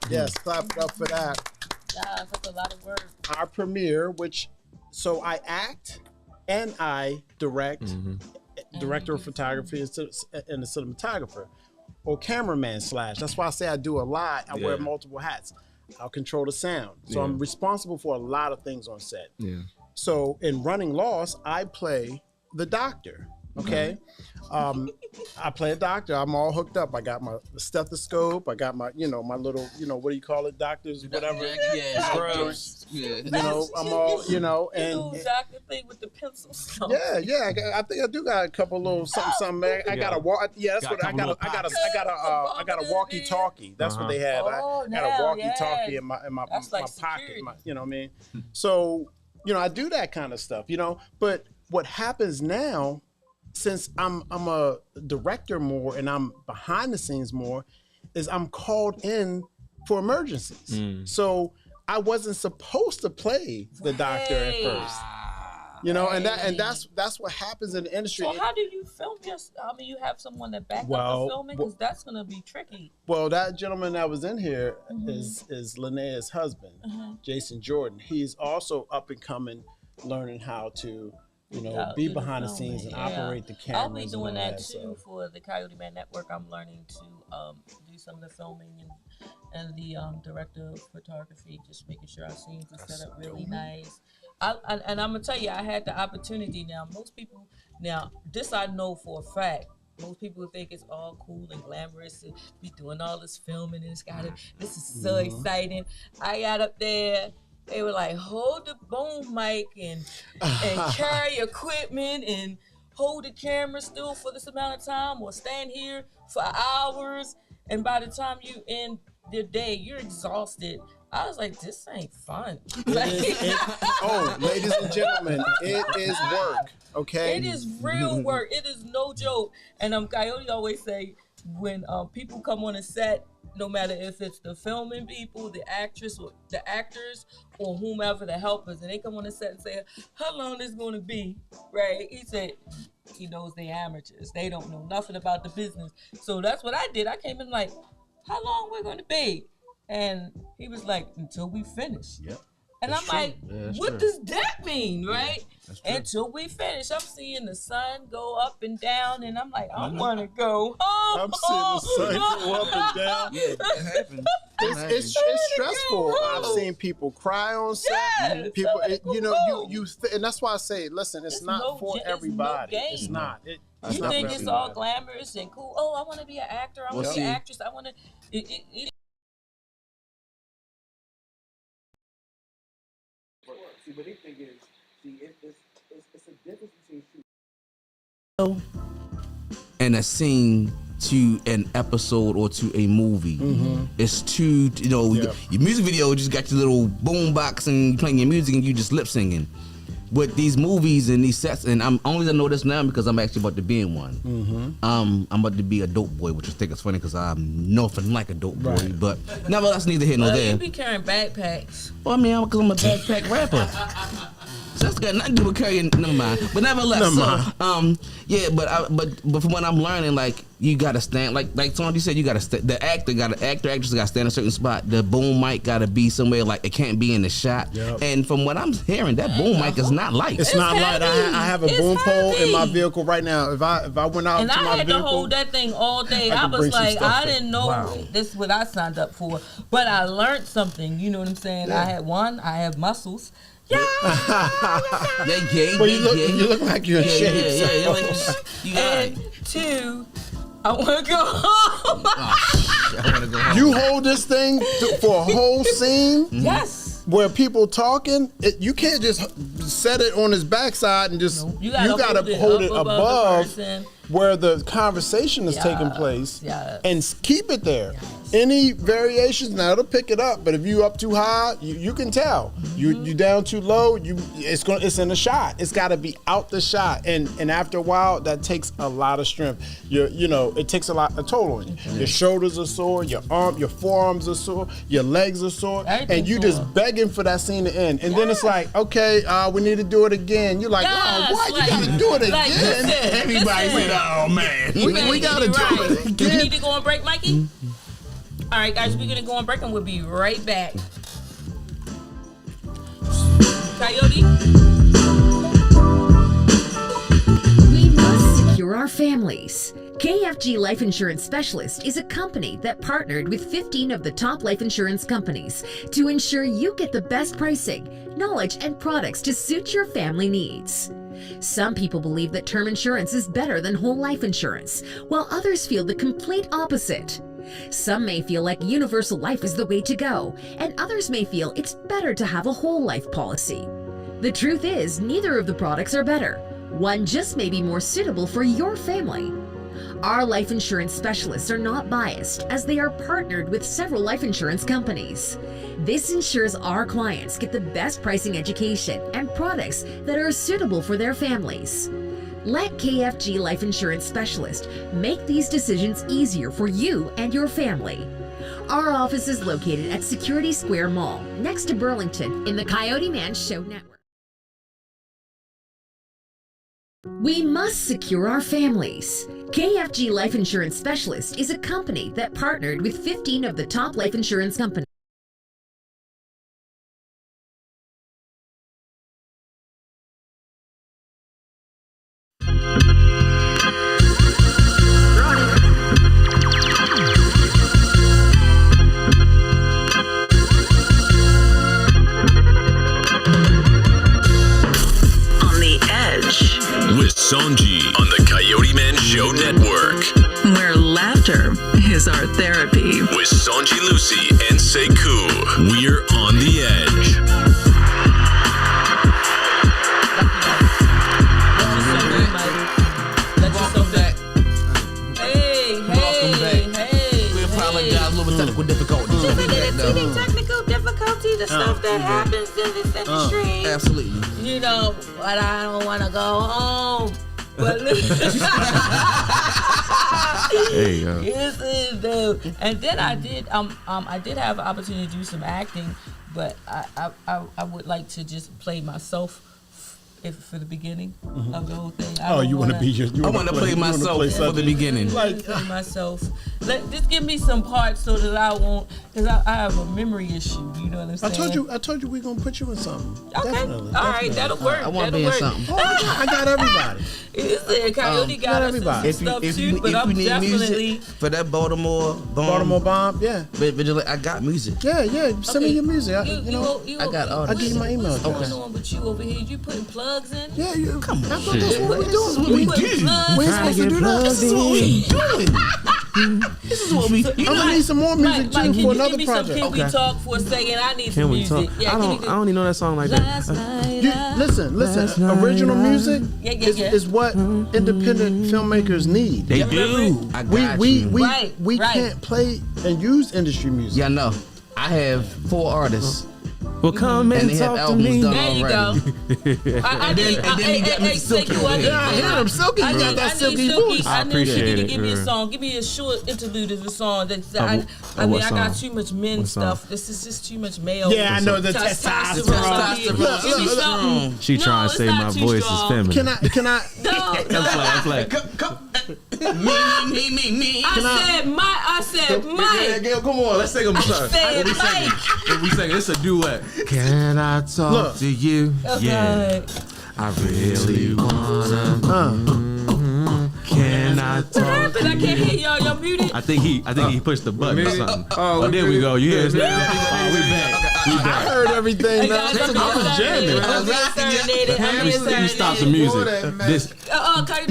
Yes, clap it up for that. Yeah, that's a lot of work. Our premiere, so I act. And I direct, director of photography and the cinematographer, or cameraman / That's why I say I do a lot. I wear multiple hats. I'll control the sound. So I'm responsible for a lot of things on set. So in Running Lost, I play the doctor. Okay. I play a doctor. I'm all hooked up. I got my stethoscope. I got my, my little, what do you call it? Doctors, whatever. I'm all, and doctor thing with the pencils. Yeah. I think I do got a couple little something. I got a walk. Yeah, that's what I got. I got a walkie-talkie. That's what they have. I got a walkie-talkie in my pocket. You know what I mean? So, I do that kind of stuff. But what happens now, since I'm a director more and I'm behind the scenes more, is I'm called in for emergencies. So I wasn't supposed to play the doctor at first. And that's what happens in the industry. So how do you film you have someone that back up the filming? Because that's gonna be tricky. Well, that gentleman that was in here is Linnea's husband, Jason Jordan. He's also up and coming, learning how to be behind the scenes and operate the cameras. I'll be doing that too for the Coyoteman Network. I'm learning to do some of the filming and the director of photography, just making sure our scenes are set up really nice. And I'm gonna tell you, I had the opportunity. Now, most people, this I know for a fact. Most people think it's all cool and glamorous to be doing all this filming and this is so exciting. I got up there. They were like, hold the boom mic and carry equipment and hold the camera still for this amount of time or stand here for hours. And by the time you end the day, you're exhausted. I was like, this ain't fun. Ladies and gentlemen, it is work, okay? It is real work. It is no joke. And Coyote always say, when people come on a set, no matter if it's the filming people, the actress, or the actors, or whomever, the helpers, and they come on the set and say, how long is it going to be, right? He said, he knows they amateurs. They don't know nothing about the business. So that's what I did. I came in like, how long we're going to be? And he was like, until we finish. Yep. And I'm like, what does that mean, right? Until we finish, I'm seeing the sun go up and down, and I'm like, I want to go home. I'm seeing the sun go up and down. Yeah, that happens. It's stressful. I've seen people cry on set. Yes. People, and that's why I say, listen, it's not for everybody. It's not. You think it's all glamorous and cool? Oh, I want to be an actor. I want to be an actress. I want to. See, what they think is, it's a difference between shooting and a scene to an episode or to a movie. It's two, your music video just got your little boom box and you playing your music and you just lip singing. with these movies and these sets, and I'm only gonna know this now because I'm actually about to be in one. Mm-hmm. I'm about to be a dope boy, which I think is funny because I'm nothing like a dope boy, but nevertheless, neither here nor there. You be carrying backpacks. Well, I mean, because I'm a backpack rapper. So that's got nothing to do with carrying. Never mind. But nevertheless, yeah. But from what I'm learning, like you gotta stand, like Sonji said, you gotta the actress gotta stand in a certain spot. The boom mic gotta be somewhere, like it can't be in the shot. Yep. And from what I'm hearing, that boom mic is not light. It's not light. I have a boom pole in my vehicle right now. If I went out and to my vehicle, I had to hold that thing all day. I was like, I didn't know this is what I signed up for, but I learned something. You know what I'm saying? Yeah. I have muscles. Yeah. Well, you look like you're in shape. And two, I want to go home. I want to go home. You hold this thing for a whole scene? Yes. Where people talking, you can't just set it on his backside and just, you gotta hold it above where the conversation is taking place and keep it there. Yes. Any variations, now it'll pick it up, but if you up too high, you can tell. Mm-hmm. You down too low, it's in the shot. It's gotta be out the shot. And after a while, that takes a lot of strength. It takes a toll on you. Mm-hmm. Your shoulders are sore, your forearms are sore, your legs are sore, and you just begging for that scene to end. And then it's like, okay, we need to do it again. You're like, oh, why you gotta do it again? Everybody said, oh man, we gotta do it again. Do we need to go on break, Mikey? Mm-hmm. All right, guys, we're gonna go on break and we'll be right back. Coyote. We must secure our families. KFG Life Insurance Specialist is a company that partnered with 15 of the top life insurance companies to ensure you get the best pricing, knowledge, and products to suit your family needs. Some people believe that term insurance is better than whole life insurance, while others feel the complete opposite. Some may feel like universal life is the way to go, and others may feel it's better to have a whole life policy. The truth is, neither of the products are better. One just may be more suitable for your family. Our life insurance specialists are not biased, as they are partnered with several life insurance companies. This ensures our clients get the best pricing, education, and products that are suitable for their families. Let KFG Life Insurance Specialist make these decisions easier for you and your family. Our office is located at Security Square Mall, next to Burlington, in the Coyoteman Show Network. We must secure our families. KFG Life Insurance Specialist is a company that partnered with 15 of the top life insurance companies. SONJI on the Coyoteman Show Network, where laughter is our therapy. With SONJI Lucy and SEKOU, we're on the edge. Welcome back. Hey. We apologize, a little bit technical difficulties. Technical difficulty, the stuff that happens in this industry. Absolutely. You know, but I don't want to go home. But Hey, yes, and then I did have an opportunity to do some acting, but I would like to just play myself for the beginning of the whole thing. I want to play myself for the beginning. Play myself. Just give me some parts so that I won't, because I have a memory issue. You know what I'm saying? I told you we're gonna put you in something. Okay. Definitely. All right, that'll work. I want to be in something. Oh, I got everybody. Coyote got everybody. Stuff too, but I'm definitely music for that Baltimore bomb. Yeah. Vigilante, I got music. Yeah. Send me your music. I got all. I'll give you my email. What's going on with you over here? You putting plugs in? Yeah, come on. Shit. That's what we do. We're supposed to do that. This is what we doing. This is what we. I'm gonna need some more music too for another project. Can we talk for a second? I need some music. Yeah, I don't even know that song like that. Listen. Original music is what independent filmmakers need. They do. I got we can't play and use industry music. Yeah, no. I have 4 artists Well, come and they have talk to albums me. done There you go. And then he got me Silky. Yeah, I hear him. Silky got that silky voice. I appreciate it. Give me a girl. song. Give me a short interlude of a song. I what mean, I got song? too much men What song? stuff. This is just too much male. Yeah, I know the testosterone. Give me something. She trying to say my voice is feminine. Can I? I'm like, Me. I said Mike. Gail, come on, let's sing a song. I said Mike. If we sing, it's a duet. Can I talk to you? Yeah, I really wanna. Can I What talk? happened? I can't hear y'all. Y'all muted. I think he pushed the button or something. Oh, there we go. You hear us now? Oh, we back. I heard everything. I was jamming. I'm being Let me stop the music. This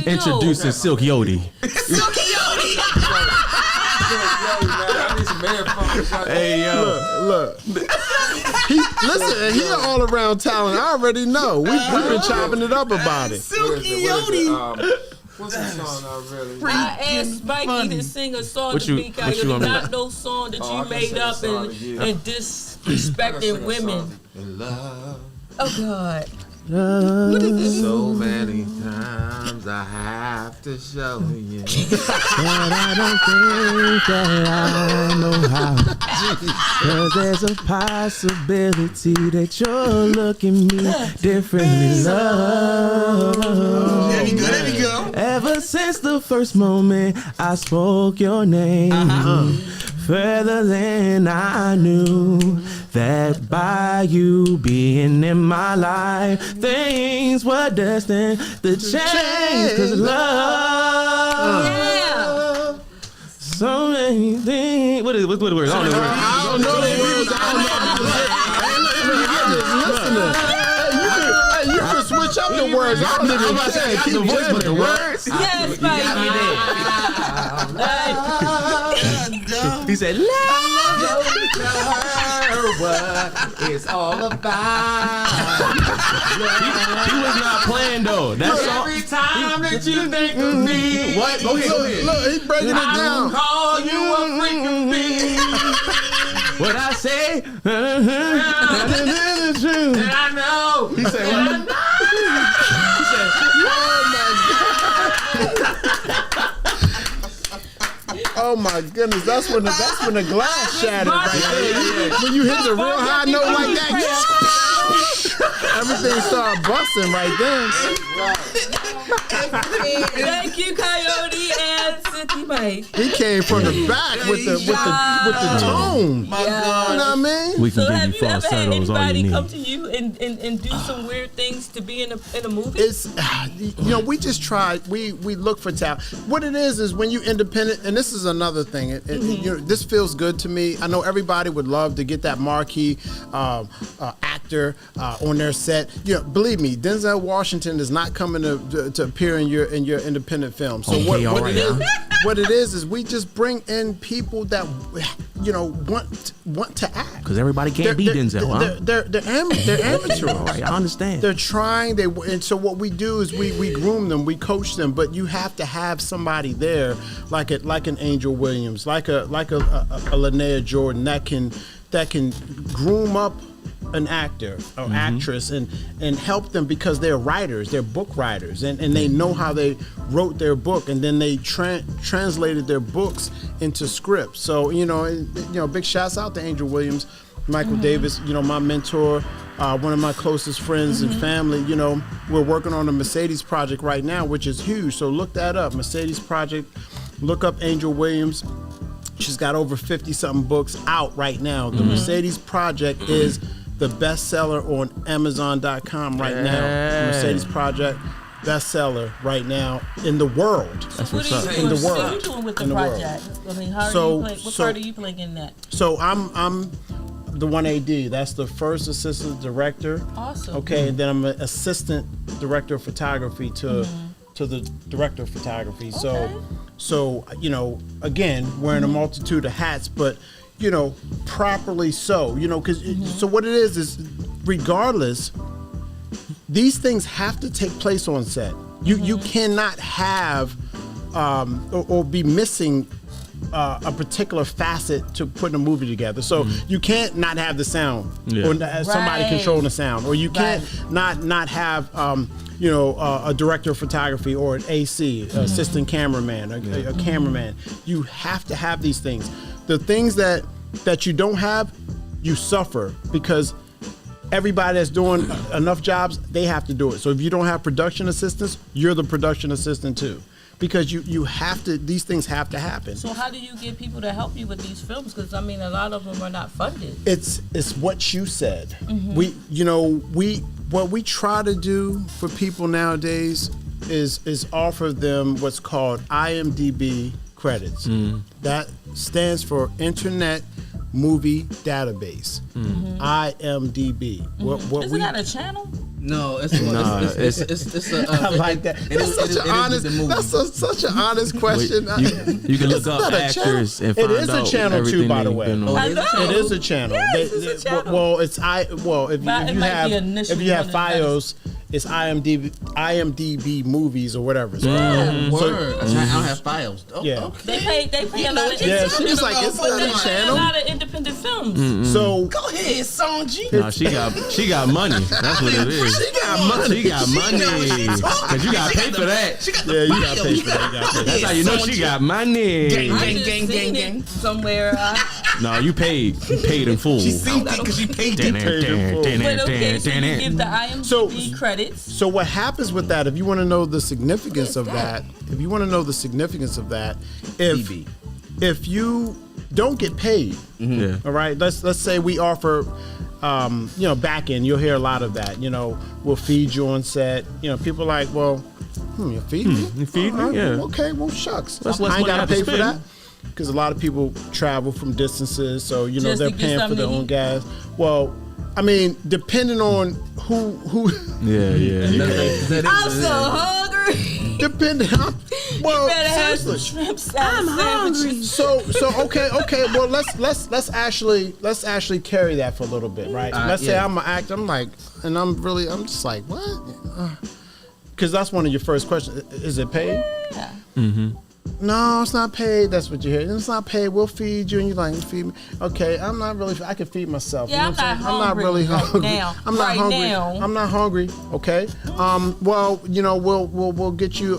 introducing Silky Yodi. Hey yo, Look. Listen, he an all around talent. I already know. We've been chopping it up about it. Silky Yodi. What's the song I really? I asked Mikey to sing a song to me, Coyote. Not no song that you made up and disrespecting women. Oh God. So many times I have to show you but I don't think that I know how. 'Cause there's a possibility that you're looking me differently, love. There you go. Ever since the first moment I spoke your name, further than I knew, that by you being in my life, things were destined to change. 'Cause love, so many things. What the words? I don't know the words. I don't know the words. Hey, you can switch up the words. I'm not saying keep the voice, but the words. Yes, He said, "Love." what it's all about. He was not playing though. That's all. Every time that you think of me, What? Go ahead. Look, he's breaking it down. Call you a freaking bee. What I say? And I know. He said, "What?" Oh my goodness, that's when the glass shattered right there. When you hit the real high note like that, everything started busting right then. Thank you, Coyote and Silky Mike. He came from the back with the tone. You know what I mean? We can So give have you you ever false had titles all you anybody need. come to you and do some weird things to be in a movie? It's we just try. We look for talent. What it is when you independent, and this is another thing. This feels good to me. I know everybody would love to get that marquee actor on their set. Believe me, Denzel Washington is not coming to appear in your independent film. So what it is we just bring in people that want to act. Because everybody can't be Denzel. Huh? They're amateur. Right, I understand. They're trying. And so what we do is we groom them, we coach them. But you have to have somebody there, like an Angel Williams, like a Linnea Jordan that can groom up an actor or actress and help them, because they're writers, they're book writers, and they know how they wrote their book, and then they translated their books into scripts. So big shouts out to Angel Williams, Michael Davis, my mentor, one of my closest friends and family. We're working on a Mercedes project right now, which is huge. So look that up, Mercedes project. Look up Angel Williams. She's got over 50-something books out right now. The Mercedes project is the bestseller on Amazon.com right now. Mercedes Project, bestseller right now in the world. That's what's up. In the world. What are you doing with the project? I mean, how are you playing? What part are you playing in that? So I'm the 1AD. That's the first assistant director. Awesome. Okay, and then I'm an assistant director of photography to the director of photography. Okay. So again, wearing a multitude of hats, but properly so, because so what it is regardless, these things have to take place on set. You cannot have or be missing a particular facet to putting a movie together. So you can't not have the sound, or somebody controlling the sound, or you can't not have a director of photography or an AC, assistant cameraman, a cameraman. You have to have these things. The things that you don't have, you suffer because everybody that's doing enough jobs, they have to do it. So if you don't have production assistants, you're the production assistant too. Because you have to, these things have to happen. So how do you get people to help you with these films? Because I mean, a lot of them are not funded. It's what you said. What we try to do for people nowadays is offer them what's called IMDb credits. That stands for Internet Movie Database. IMDb. Isn't that a channel? No, it's I like that. That's such an honest question. You can look up actors and find out. It is a channel too, by the way. It is a channel. Yes, it's a channel. Well, if you have FiOS, it's IMDb movies or whatever. So, I don't have files. They pay a lot of she was like, it's not a channel. A lot of independent films. So go ahead, Sonji. No, she got money. That's what it is. She got money. Cause you got to pay for that. You got to pay for that. That's how you know she got money. Gang. Somewhere. No, you paid. You paid in full. She seen it because she paid in full. But okay, so you give the IMDb credits. So what happens with that, if you want to know the significance of that, if you don't get paid, all right, let's say we offer back end, you'll hear a lot of that. We'll feed you on set. People are like, well, you feed me? You feed me? Yeah. Okay, well, shucks. That's I ain't got to pay for that. Because a lot of people travel from distances, so they're paying for their own gas. Well, I mean, depending on who. Yeah. I'm so hungry. Depending on. Well, you better have some shrimp salad. I'm hungry. So okay. Well, let's actually carry that for a little bit, right? Let's say I'm an actor. I'm just like, what? Because that's one of your first questions. Is it paid? Yeah. No, it's not paid. That's what you hear. It's not paid. We'll feed you, and you're like, feed me. Okay, I'm not really. I can feed myself. Yeah, you know I'm not really hungry. Now. I'm not hungry. Now. I'm not hungry. Okay. Well, we'll get you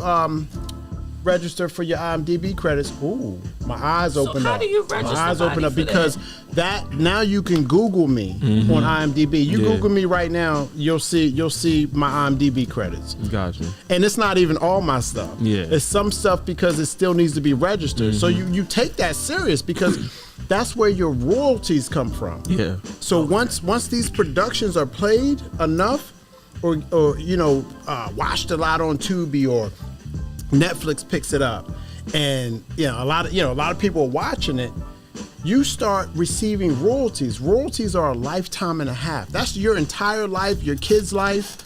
register for your IMDb credits. Ooh, my eyes open up. So how do you register? My eyes open up because that now you can Google me on IMDb. You Google me right now, you'll see my IMDb credits. Gotcha. And it's not even all my stuff. Yeah. It's some stuff because it still needs to be registered. So you take that serious because that's where your royalties come from. Yeah. So once these productions are played enough, or watched a lot on Tubi or Netflix picks it up, and a lot of people are watching it, you start receiving royalties. Royalties are a lifetime and a half. That's your entire life, your kid's life.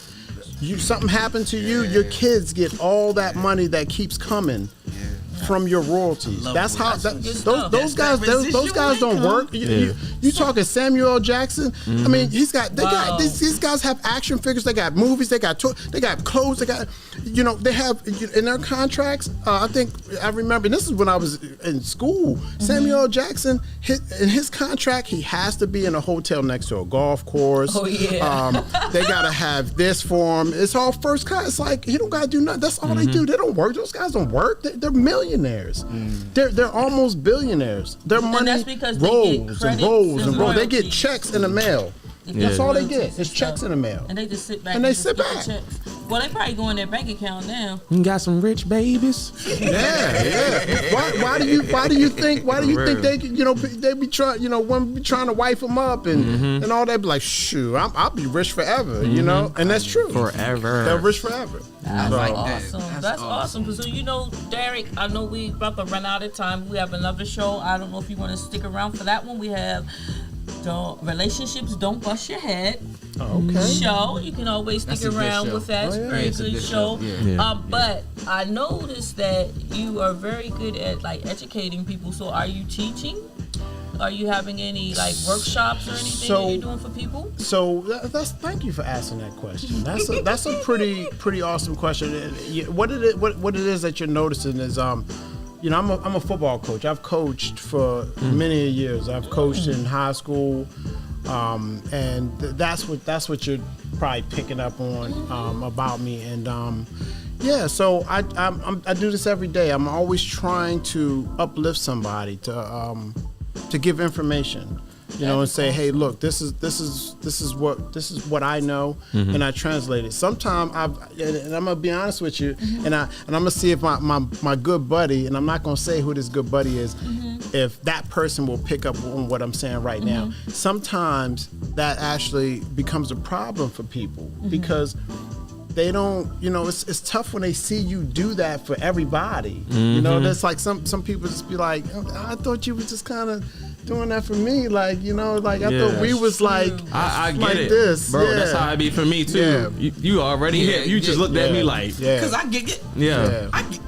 Something happened to you, your kids get all that money that keeps coming from your royalties. That's how those guys don't work. You talking Samuel L. Jackson? I mean, these guys have action figures. They got movies. They got clothes. They got they have in their contracts. I remember. And this is when I was in school. Samuel L. Jackson, in his contract, he has to be in a hotel next to a golf course. Oh yeah. They gotta have this for him. It's all first class. It's like he don't gotta do nothing. That's all they do. They don't work. Those guys don't work. They're millionaires. They're almost billionaires. Their money rolls and rolls and rolls. They get checks in the mail. That's all they get. It's checks in the mail. And they just sit back. Checks. Well, they probably go in their bank account now. You got some rich babies. Yeah. Why do you think they they be trying women be trying to wife them up and all that, be like, shoot, I'll be rich forever, and that's true. Forever. They're rich forever. That's awesome. That's awesome. So Derek, I know we about to run out of time. We have another show. I don't know if you want to stick around for that one. We have Relationships Don't Bust Your Head show. You can always stick around with that. It's a very good show. But I noticed that you are very good at educating people. So are you teaching? Are you having any workshops or anything that you're doing for people? So thank you for asking that question. That's a pretty awesome question. What it is that you're noticing is I'm a football coach. I've coached for many years. I've coached in high school, and that's what you're probably picking up on about me. And so I do this every day. I'm always trying to uplift somebody, to give information. And say, hey, look, this is what I know, and I translate it. Sometimes and I'm gonna be honest with you, and I'm gonna see if my good buddy, and I'm not gonna say who this good buddy is, if that person will pick up on what I'm saying right now. Sometimes that actually becomes a problem for people because they don't, it's tough when they see you do that for everybody. That's like some people just be like, I thought you was just kind of doing that for me, I thought we was like, I get like it, this, bro. That's how it be for me too. You already hit. You just looked at me like, because I get it. I get,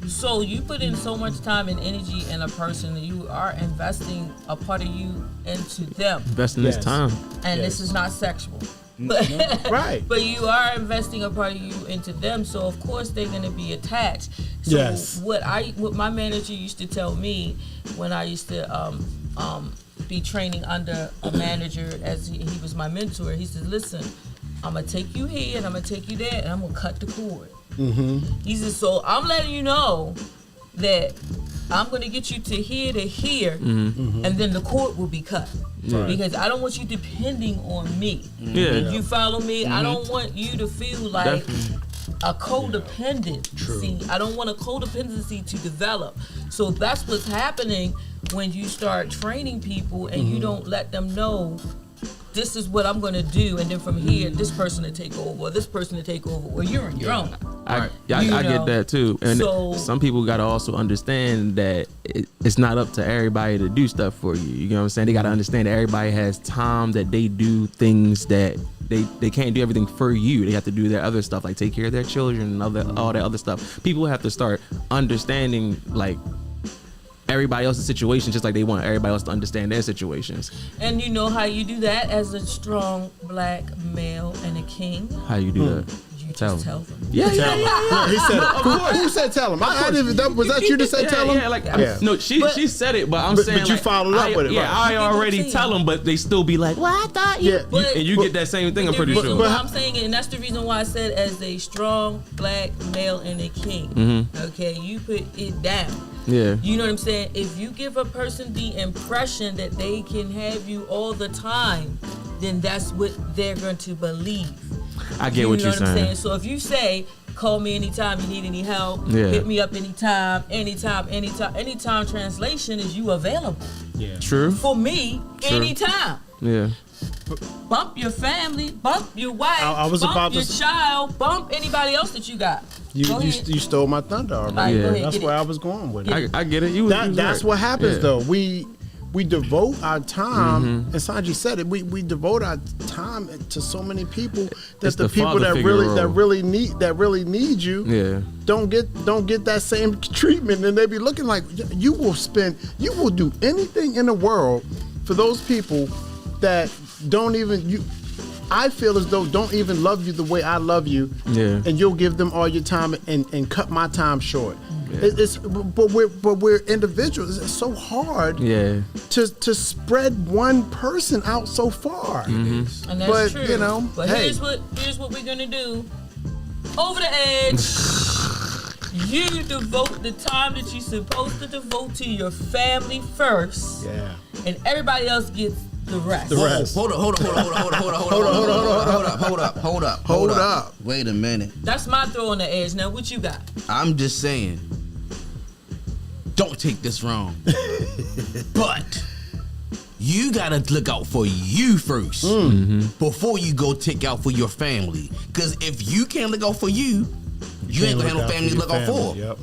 So you put in so much time and energy in a person, you are investing a part of you into them. Investing this time, and this is not sexual. But, right. But you are investing a part of you into them, so of course they're gonna be attached. So what my manager used to tell me when I used to be training under a manager, as he was my mentor, he said, listen, I'm gonna take you here and I'm gonna take you there and I'm gonna cut the cord. He said, so I'm letting you know that I'm gonna get you to here, and then the cord will be cut. Right. Because I don't want you depending on me. If you follow me, I don't want you to feel like a codependency. I don't want a codependency to develop. So that's what's happening when you start training people and you don't let them know this is what I'm going to do, and then from here, this person to take over, or this person to take over, or you're on your own. I get that too. And some people got to also understand that it's not up to everybody to do stuff for you. You know what I'm saying? They got to understand that everybody has time that they do things that they can't do everything for you. They have to do their other stuff, like take care of their children and all that other stuff. People have to start understanding, like, everybody else's situation, just like they want everybody else to understand their situations. And you know how you do that as a strong black male and a king? How you do that? You tell them. Yeah. He said it. Who said tell him? Was that you to say tell him? No, she said it, but I'm saying, but you followed up with it. Yeah, I already tell them, but they still be like, well, I thought you. And you get that same thing, I'm pretty sure. But I'm saying it, and that's the reason why I said as a strong black male and a king. Okay, you put it down. Yeah. You know what I'm saying? If you give a person the impression that they can have you all the time, then that's what they're going to believe. I get what you're saying. So if you say, call me anytime you need any help, hit me up anytime, translation is you available. Yeah. True. For me, anytime. Yeah. Bump your family, bump your wife, bump your child, bump anybody else that you got. You stole my thunder already. That's where I was going with it. I get it. That's what happens though. We devote our time, and Sonji said it. We devote our time to so many people that the people that really need you don't get that same treatment, and they be looking like you will do anything in the world for those people that don't even I feel as though don't even love you the way I love you, and you'll give them all your time and cut my time short. But we're individuals. It's so hard to spread one person out so far. And that's true. But here's what we're gonna do. Over the edge. You devote the time that you're supposed to devote to your family first. Yeah. And everybody else gets the rest. Hold up. Wait a minute. That's my throw on the edge. Now, what you got? I'm just saying, don't take this wrong, but you gotta look out for you first before you go take out for your family. Because if you can't look out for you, you ain't gonna have no family to look out for. Yep.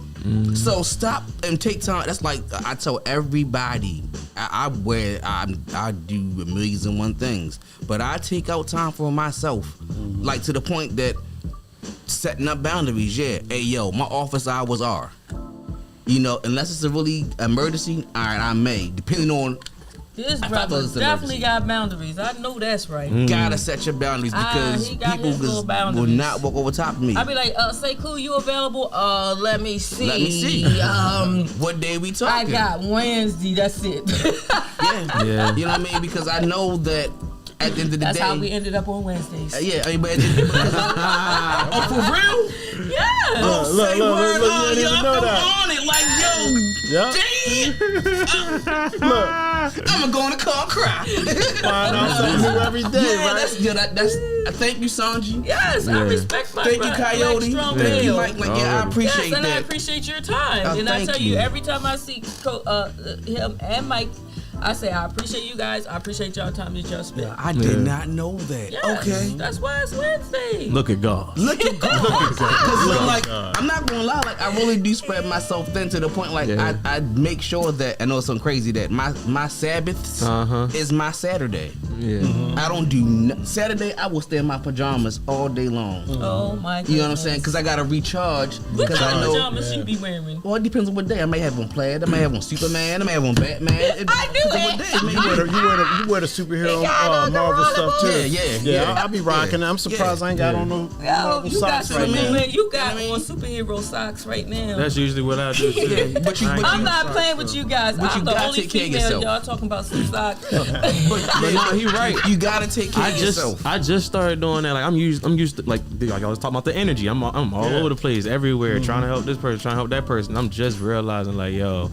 So stop and take time. That's like I tell everybody. I do amazing one things, but I take out time for myself, like to the point that setting up boundaries. Hey yo, my office hours are, unless it's a really emergency. All right, I may, depending on This brother definitely got boundaries. I know that's right. Gotta set your boundaries because people will not walk over top of me. I be like, SEKOU, you available? Let me see. What day we talking? I got Wednesday. That's it. Yeah. You know what I mean? Because I know that at the end of the day. That's how we ended up on Wednesdays. Yeah, I mean, but oh, for real? Yeah. Oh, say word. Oh, y'all come on it like, yo. Look. I'm gonna go in the car and cry. Find out something new every day, right? That's good. Thank you, SONJI. Yes, I respect my Thank you, Coyote. Thank you, Mike. I appreciate that. And I appreciate your time. And I tell you, every time I see him and Mike, I say, I appreciate you guys. I appreciate y'all time that y'all spent. I did not know that. Yes, okay. That's why it's Wednesday. Look at God. Look at God. Because like, I'm not gonna lie, like I really do spread myself thin to the point like I make sure that I know it's something crazy that my Sabbaths is my Saturday. Yeah. I don't do Saturday. I will stay in my pajamas all day long. Oh my God. You know what I'm saying? Because I gotta recharge. What kind of pajamas you be wearing? Well, it depends on what day. I may have on Plaid. I may have on Superman. I may have on Batman. I do it. You wear the superhero Marvel stuff too. Yeah. I'll be rocking it. I'm surprised I ain't got on no Marvel socks right now. You got on superhero socks right now. That's usually what I do. I'm not playing with you guys. I'm the only female y'all talking about some socks. But no, he right. You gotta take care of yourself. I just started doing that. Like I'm used to like I was talking about the energy. I'm all over the place, everywhere, trying to help this person, trying to help that person. I'm just realizing like, yo,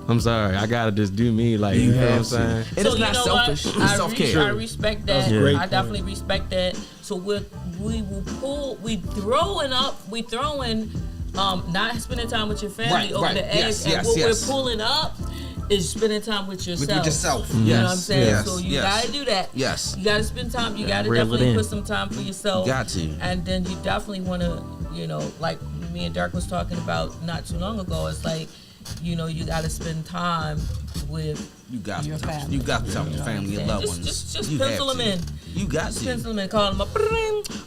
I'm sorry. I gotta just do me. Like, you know what I'm saying? It is not selfish. It's self-care. I respect that. I definitely respect that. So we throwing not spending time with your family over the edge. And what we're pulling up is spending time with yourself. You know what I'm saying? Yes. So you gotta do that. Yes. You gotta spend time. You gotta definitely put some time for yourself. Got to. And then you definitely wanna, like me and Dirk was talking about not too long ago, it's like, you gotta spend time with your family. You got to talk to your family and loved ones. Just pencil them in. You got to. Pencil them in. Call them up.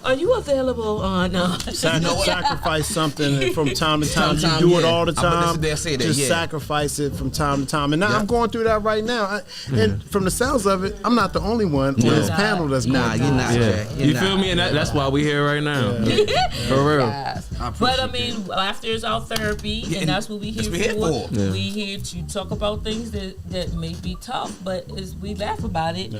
Are you available? No. Sacrifice something from time to time. You do it all the time. Just sacrifice it from time to time. And now I'm going through that right now. And from the sounds of it, I'm not the only one on this panel that's going through it. You're not. You feel me? And that's why we're here right now. For real. But I mean, laughter is our therapy, and that's what we here for. We here to talk about things that may be tough, but we laugh about it.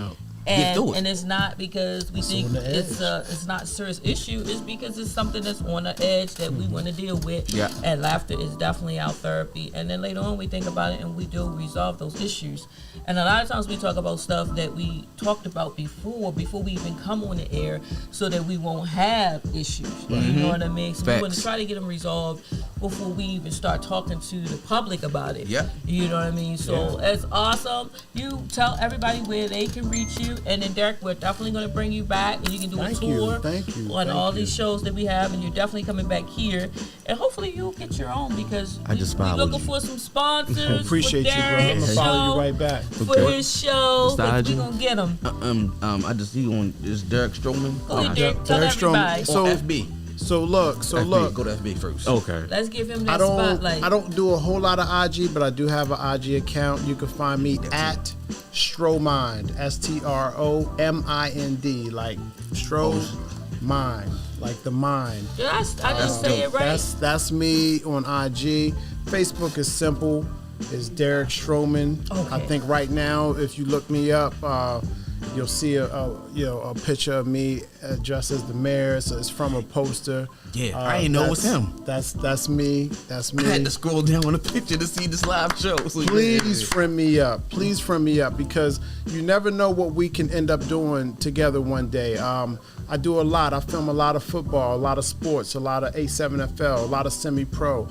And it's not because we think it's not a serious issue. It's because it's something that's on the edge that we want to deal with. Yeah. And laughter is definitely our therapy. And then later on we think about it and we do resolve those issues. And a lot of times we talk about stuff that we talked about before we even come on the air, so that we won't have issues. You know what I mean? So we want to try to get them resolved before we even start talking to the public about it. Yeah. You know what I mean? So it's awesome. You tell everybody where they can reach you. And then Derek, we're definitely going to bring you back, and you can do a tour on all these shows that we have, and you're definitely coming back here, and hopefully you'll get your own, because we're looking for some sponsors. Appreciate you, bro. I'm gonna follow you right back for his show. We're gonna get him. Is Derek Stroman? Go ahead, Derek. Tell everybody. So FB. So look. Go to FB first. Okay. Let's give him that spotlight. I don't do a whole lot of IG, but I do have an IG account. You can find me at Stroman, STROMIND, like Stroman, like the mind. I didn't say it right. That's me on IG. Facebook is simple. It's Derek Stroman. Okay. I think right now, if you look me up, you'll see a picture of me dressed as the mayor. So it's from a poster. Yeah, I ain't know it's him. That's me. That's me. I had to scroll down on the picture to see this live show. So please friend me up. Please friend me up, because you never know what we can end up doing together one day. I do a lot. I film a lot of football, a lot of sports, a lot of A7FL, a lot of semi-pro.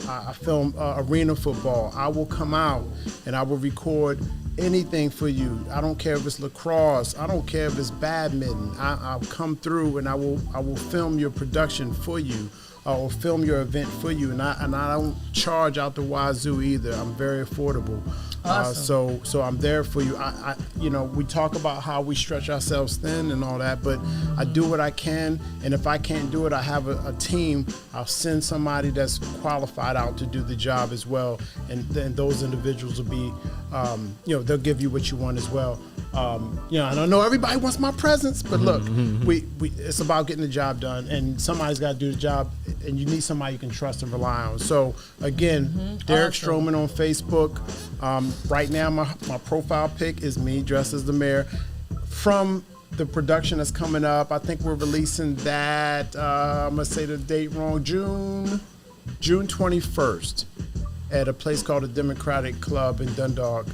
I film arena football. I will come out and I will record anything for you. I don't care if it's lacrosse. I don't care if it's badminton. I'll come through and I will film your production for you, or film your event for you. And I don't charge out the wazoo either. I'm very affordable. Awesome. So I'm there for you. We talk about how we stretch ourselves thin and all that, but I do what I can. And if I can't do it, I have a team. I'll send somebody that's qualified out to do the job as well. And then those individuals will be they'll give you what you want as well. And I know everybody wants my presence, but look, we it's about getting the job done, and somebody's got to do the job, and you need somebody you can trust and rely on. So again, Derek Stroman on Facebook. Right now, my profile pic is me dressed as the mayor. From the production that's coming up, I think we're releasing that. I'm gonna say the date wrong. June 21st. At a place called the Democratic Club in Dundalk.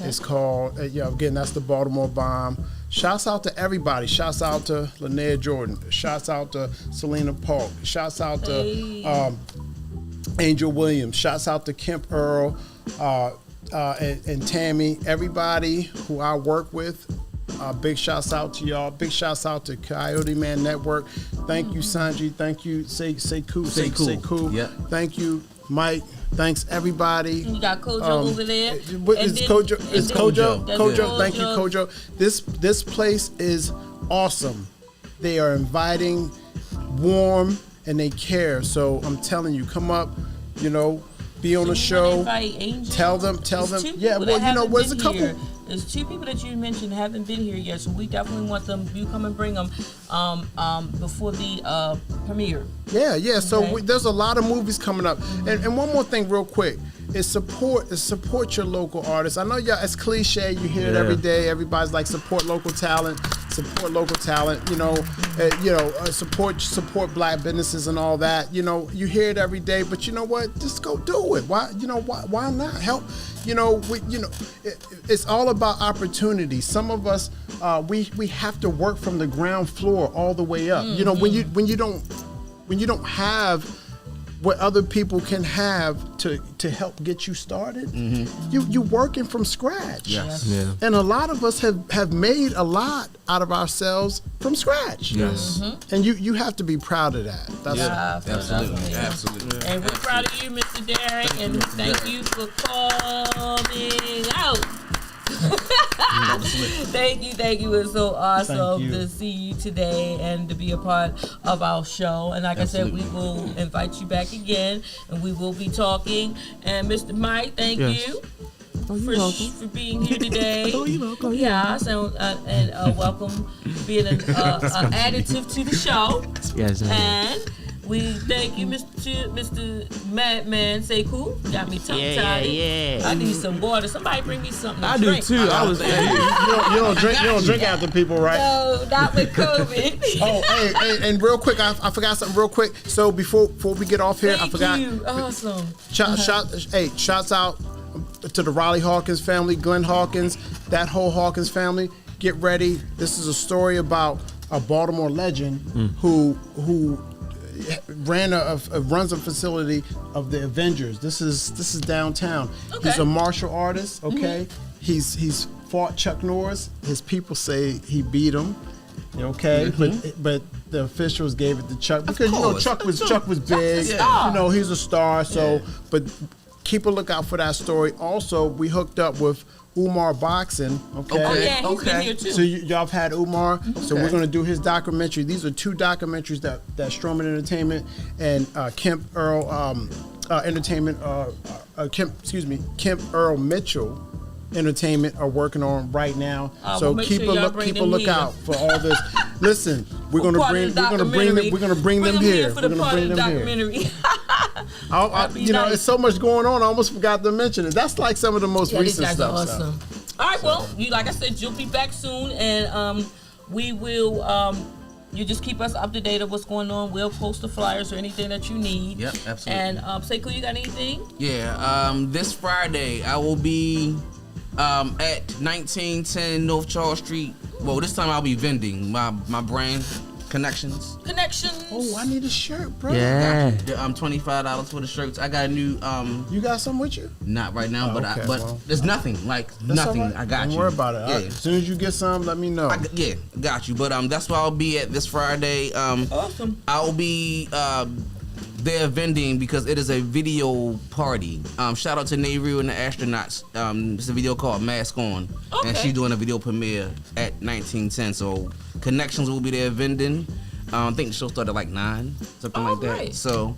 It's called, again, that's the Baltimore Bomb. Shouts out to everybody. Shouts out to Linnea Jordan. Shouts out to Selena Polk. Shouts out to Angel Williams. Shouts out to Kemp Earl and Tammy. Everybody who I work with. Big shouts out to y'all. Big shouts out to Coyoteman Network. Thank you, SONJI. Thank you, SEKOU. Yep. Thank you, Mike. Thanks, everybody. You got Kojo over there. It's Kojo. Kojo. Thank you, Kojo. This place is awesome. They are inviting, warm, and they care. So I'm telling you, come up, be on the show. Tell them. Yeah, well, where's a couple? Here. There's 2 people that you mentioned haven't been here yet, so we definitely want them. You come and bring them before the premiere. Yeah. Okay. So there's a lot of movies coming up, and one more thing, real quick, is support your local artists. I know y'all, it's cliche, you hear it every day. Everybody's like, support local talent. Support support black businesses and all that. You hear it every day, but you know what? Just go do it. Why not help? It's all about opportunity. Some of us, we have to work from the ground floor all the way up. When you don't have what other people can have to help get you started, you working from scratch. Yes. Yeah. And a lot of us have made a lot out of ourselves from scratch. Yes. And you have to be proud of that. Absolutely. And we're proud of you, Mr. Derek, and thank you for calling out. Thank you. It's so awesome to see you today and to be a part of our show. And like I said, we will invite you back again, and we will be talking. And Mr. Mike, thank you for being here today. Yes, and welcome being an additive to the show. Yes. And we thank you, Mr. Madman SEKOU. Got me tongue-tied. Yeah. I need some water. Somebody bring me something to I drink. do too. I was. You don't drink after people, right? No, not with COVID. Hey, and real quick, I forgot something real quick. So before we get off here, I forgot. Thank you. Awesome. Shouts out to the Raleigh Hawkins family, Glenn Hawkins, that whole Hawkins family. Get ready. This is a story about a Baltimore legend who runs a facility of the Avengers. This is downtown. Okay. He's a martial artist. Okay, he's fought Chuck Norris. His people say he beat him. Okay, but the officials gave it to Chuck because Chuck was big. He's a star. So, but keep a lookout for that story. Also, we hooked up with Umar Boxing. Okay. He's been here too. So y'all have had Umar. So we're gonna do his documentary. These are 2 documentaries that Stroman Entertainment and Kemp Earl Entertainment. Kemp Earl Mitchell Entertainment are working on right now. So keep a lookout for all this. Listen, we're gonna bring them here. For the part of the documentary. There's so much going on. I almost forgot to mention it. That's like some of the most recent stuff. Awesome. All right, well, like I said, you'll be back soon, and we will. You just keep us up to date of what's going on. We'll post the flyers or anything that you need. Yep, absolutely. And SEKOU, you got anything? Yeah. This Friday I will be at 1910 North Charles Street. Well, this time I'll be vending my brand Connections. Oh, I need a shirt, bro. Yeah. $25 for the shirts. I got a new. You got something with you? Not right now, but there's nothing. Nothing. Right. I got you. Don't worry about it. Yeah. As soon as you get some, let me know. Got you. But that's where I'll be at this Friday. Awesome. I'll be there vending because it is a video party. Shout out to Nehru and the Astronauts. It's a video called Mask On. Okay. And she's doing a video premiere at 1910. So Connections will be there vending. I think the show started at 9, something like that. Right. So,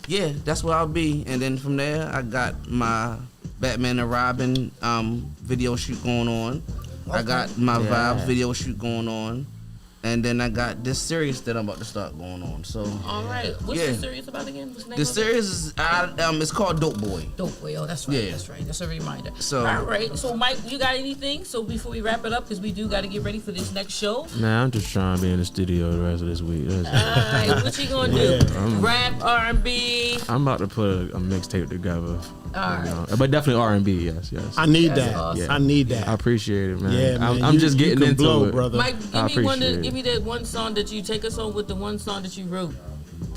yeah, that's where I'll be. And then from there, I got my Batman and Robin video shoot going on. Okay. I got my Vibes video shoot going on. And then I got this series that I'm about to start going on. So all right, what's the series about again? What's the name the series is it's called Dope Boy. Dope Boy. Oh, that's right. Yeah. That's right. That's a reminder. So all right. So Mike, you got anything? So before we wrap it up, because we do got to get ready for this next show. Nah, I'm just trying to be in the studio the rest of this week. All right, what you gonna do? Rap, R&B. I'm about to put a mixtape together. All right. But definitely R&B. Yes. I need that. Awesome. I need that. I appreciate it, man. Yeah, man. I'm just getting into blow, it, brother. Mike, give me that one song that you take us on with the one song that you wrote.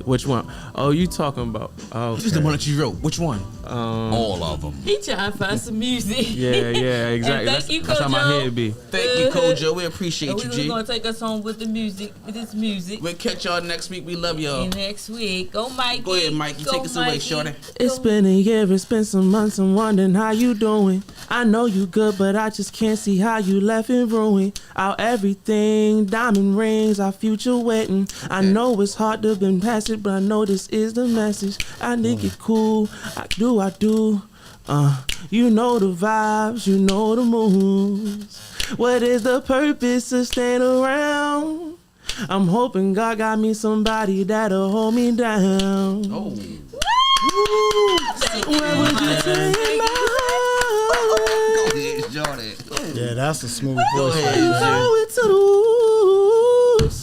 Which one? Oh, you talking about? Okay. Just the one that you wrote. Which one? All of them. He trying to find some music. Yeah, exactly. That's how my head be. Thank you, Kojo. We appreciate you, G. We're gonna take us home with the music. With this music. We'll catch y'all next week. We love y'all. Next week. Go, Mikey. Go ahead, Mikey. Take us away, shorty. It's been a year. It's been some months. I'm wondering how you doing. I know you good, but I just can't see how you left and ruined out everything. Diamond rings, our future wedding. I know it's hard to been past it, but I know this is the message. I think it cool. I do. You know the vibes, you know the moves. What is the purpose of staying around? I'm hoping God got me somebody that'll hold me down. Oh. Where would you take my heart? Go ahead, Jordan. Yeah, that's a smooth voice. Go ahead. Going to the woods.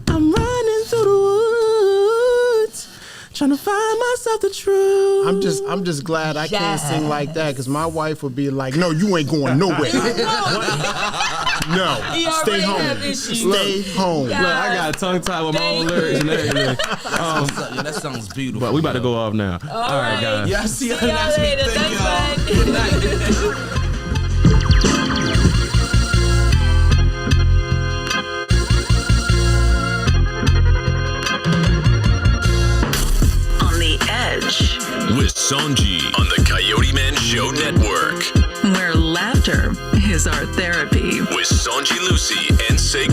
I'm running through the woods, trying to find myself the truth. I'm just glad I can't sing like that, because my wife would be like, "No, you ain't going nowhere. No, stay home. Stay home." Look, I got a tongue tied with my own lyrics and everything. That sounds beautiful. But we about to go off now. All right, guys. Yeah, see you next week. Thank y'all. Good night. With SONJI on the Coyoteman Show Network. Where laughter is our therapy. With SONJI Lucy and SEKOU.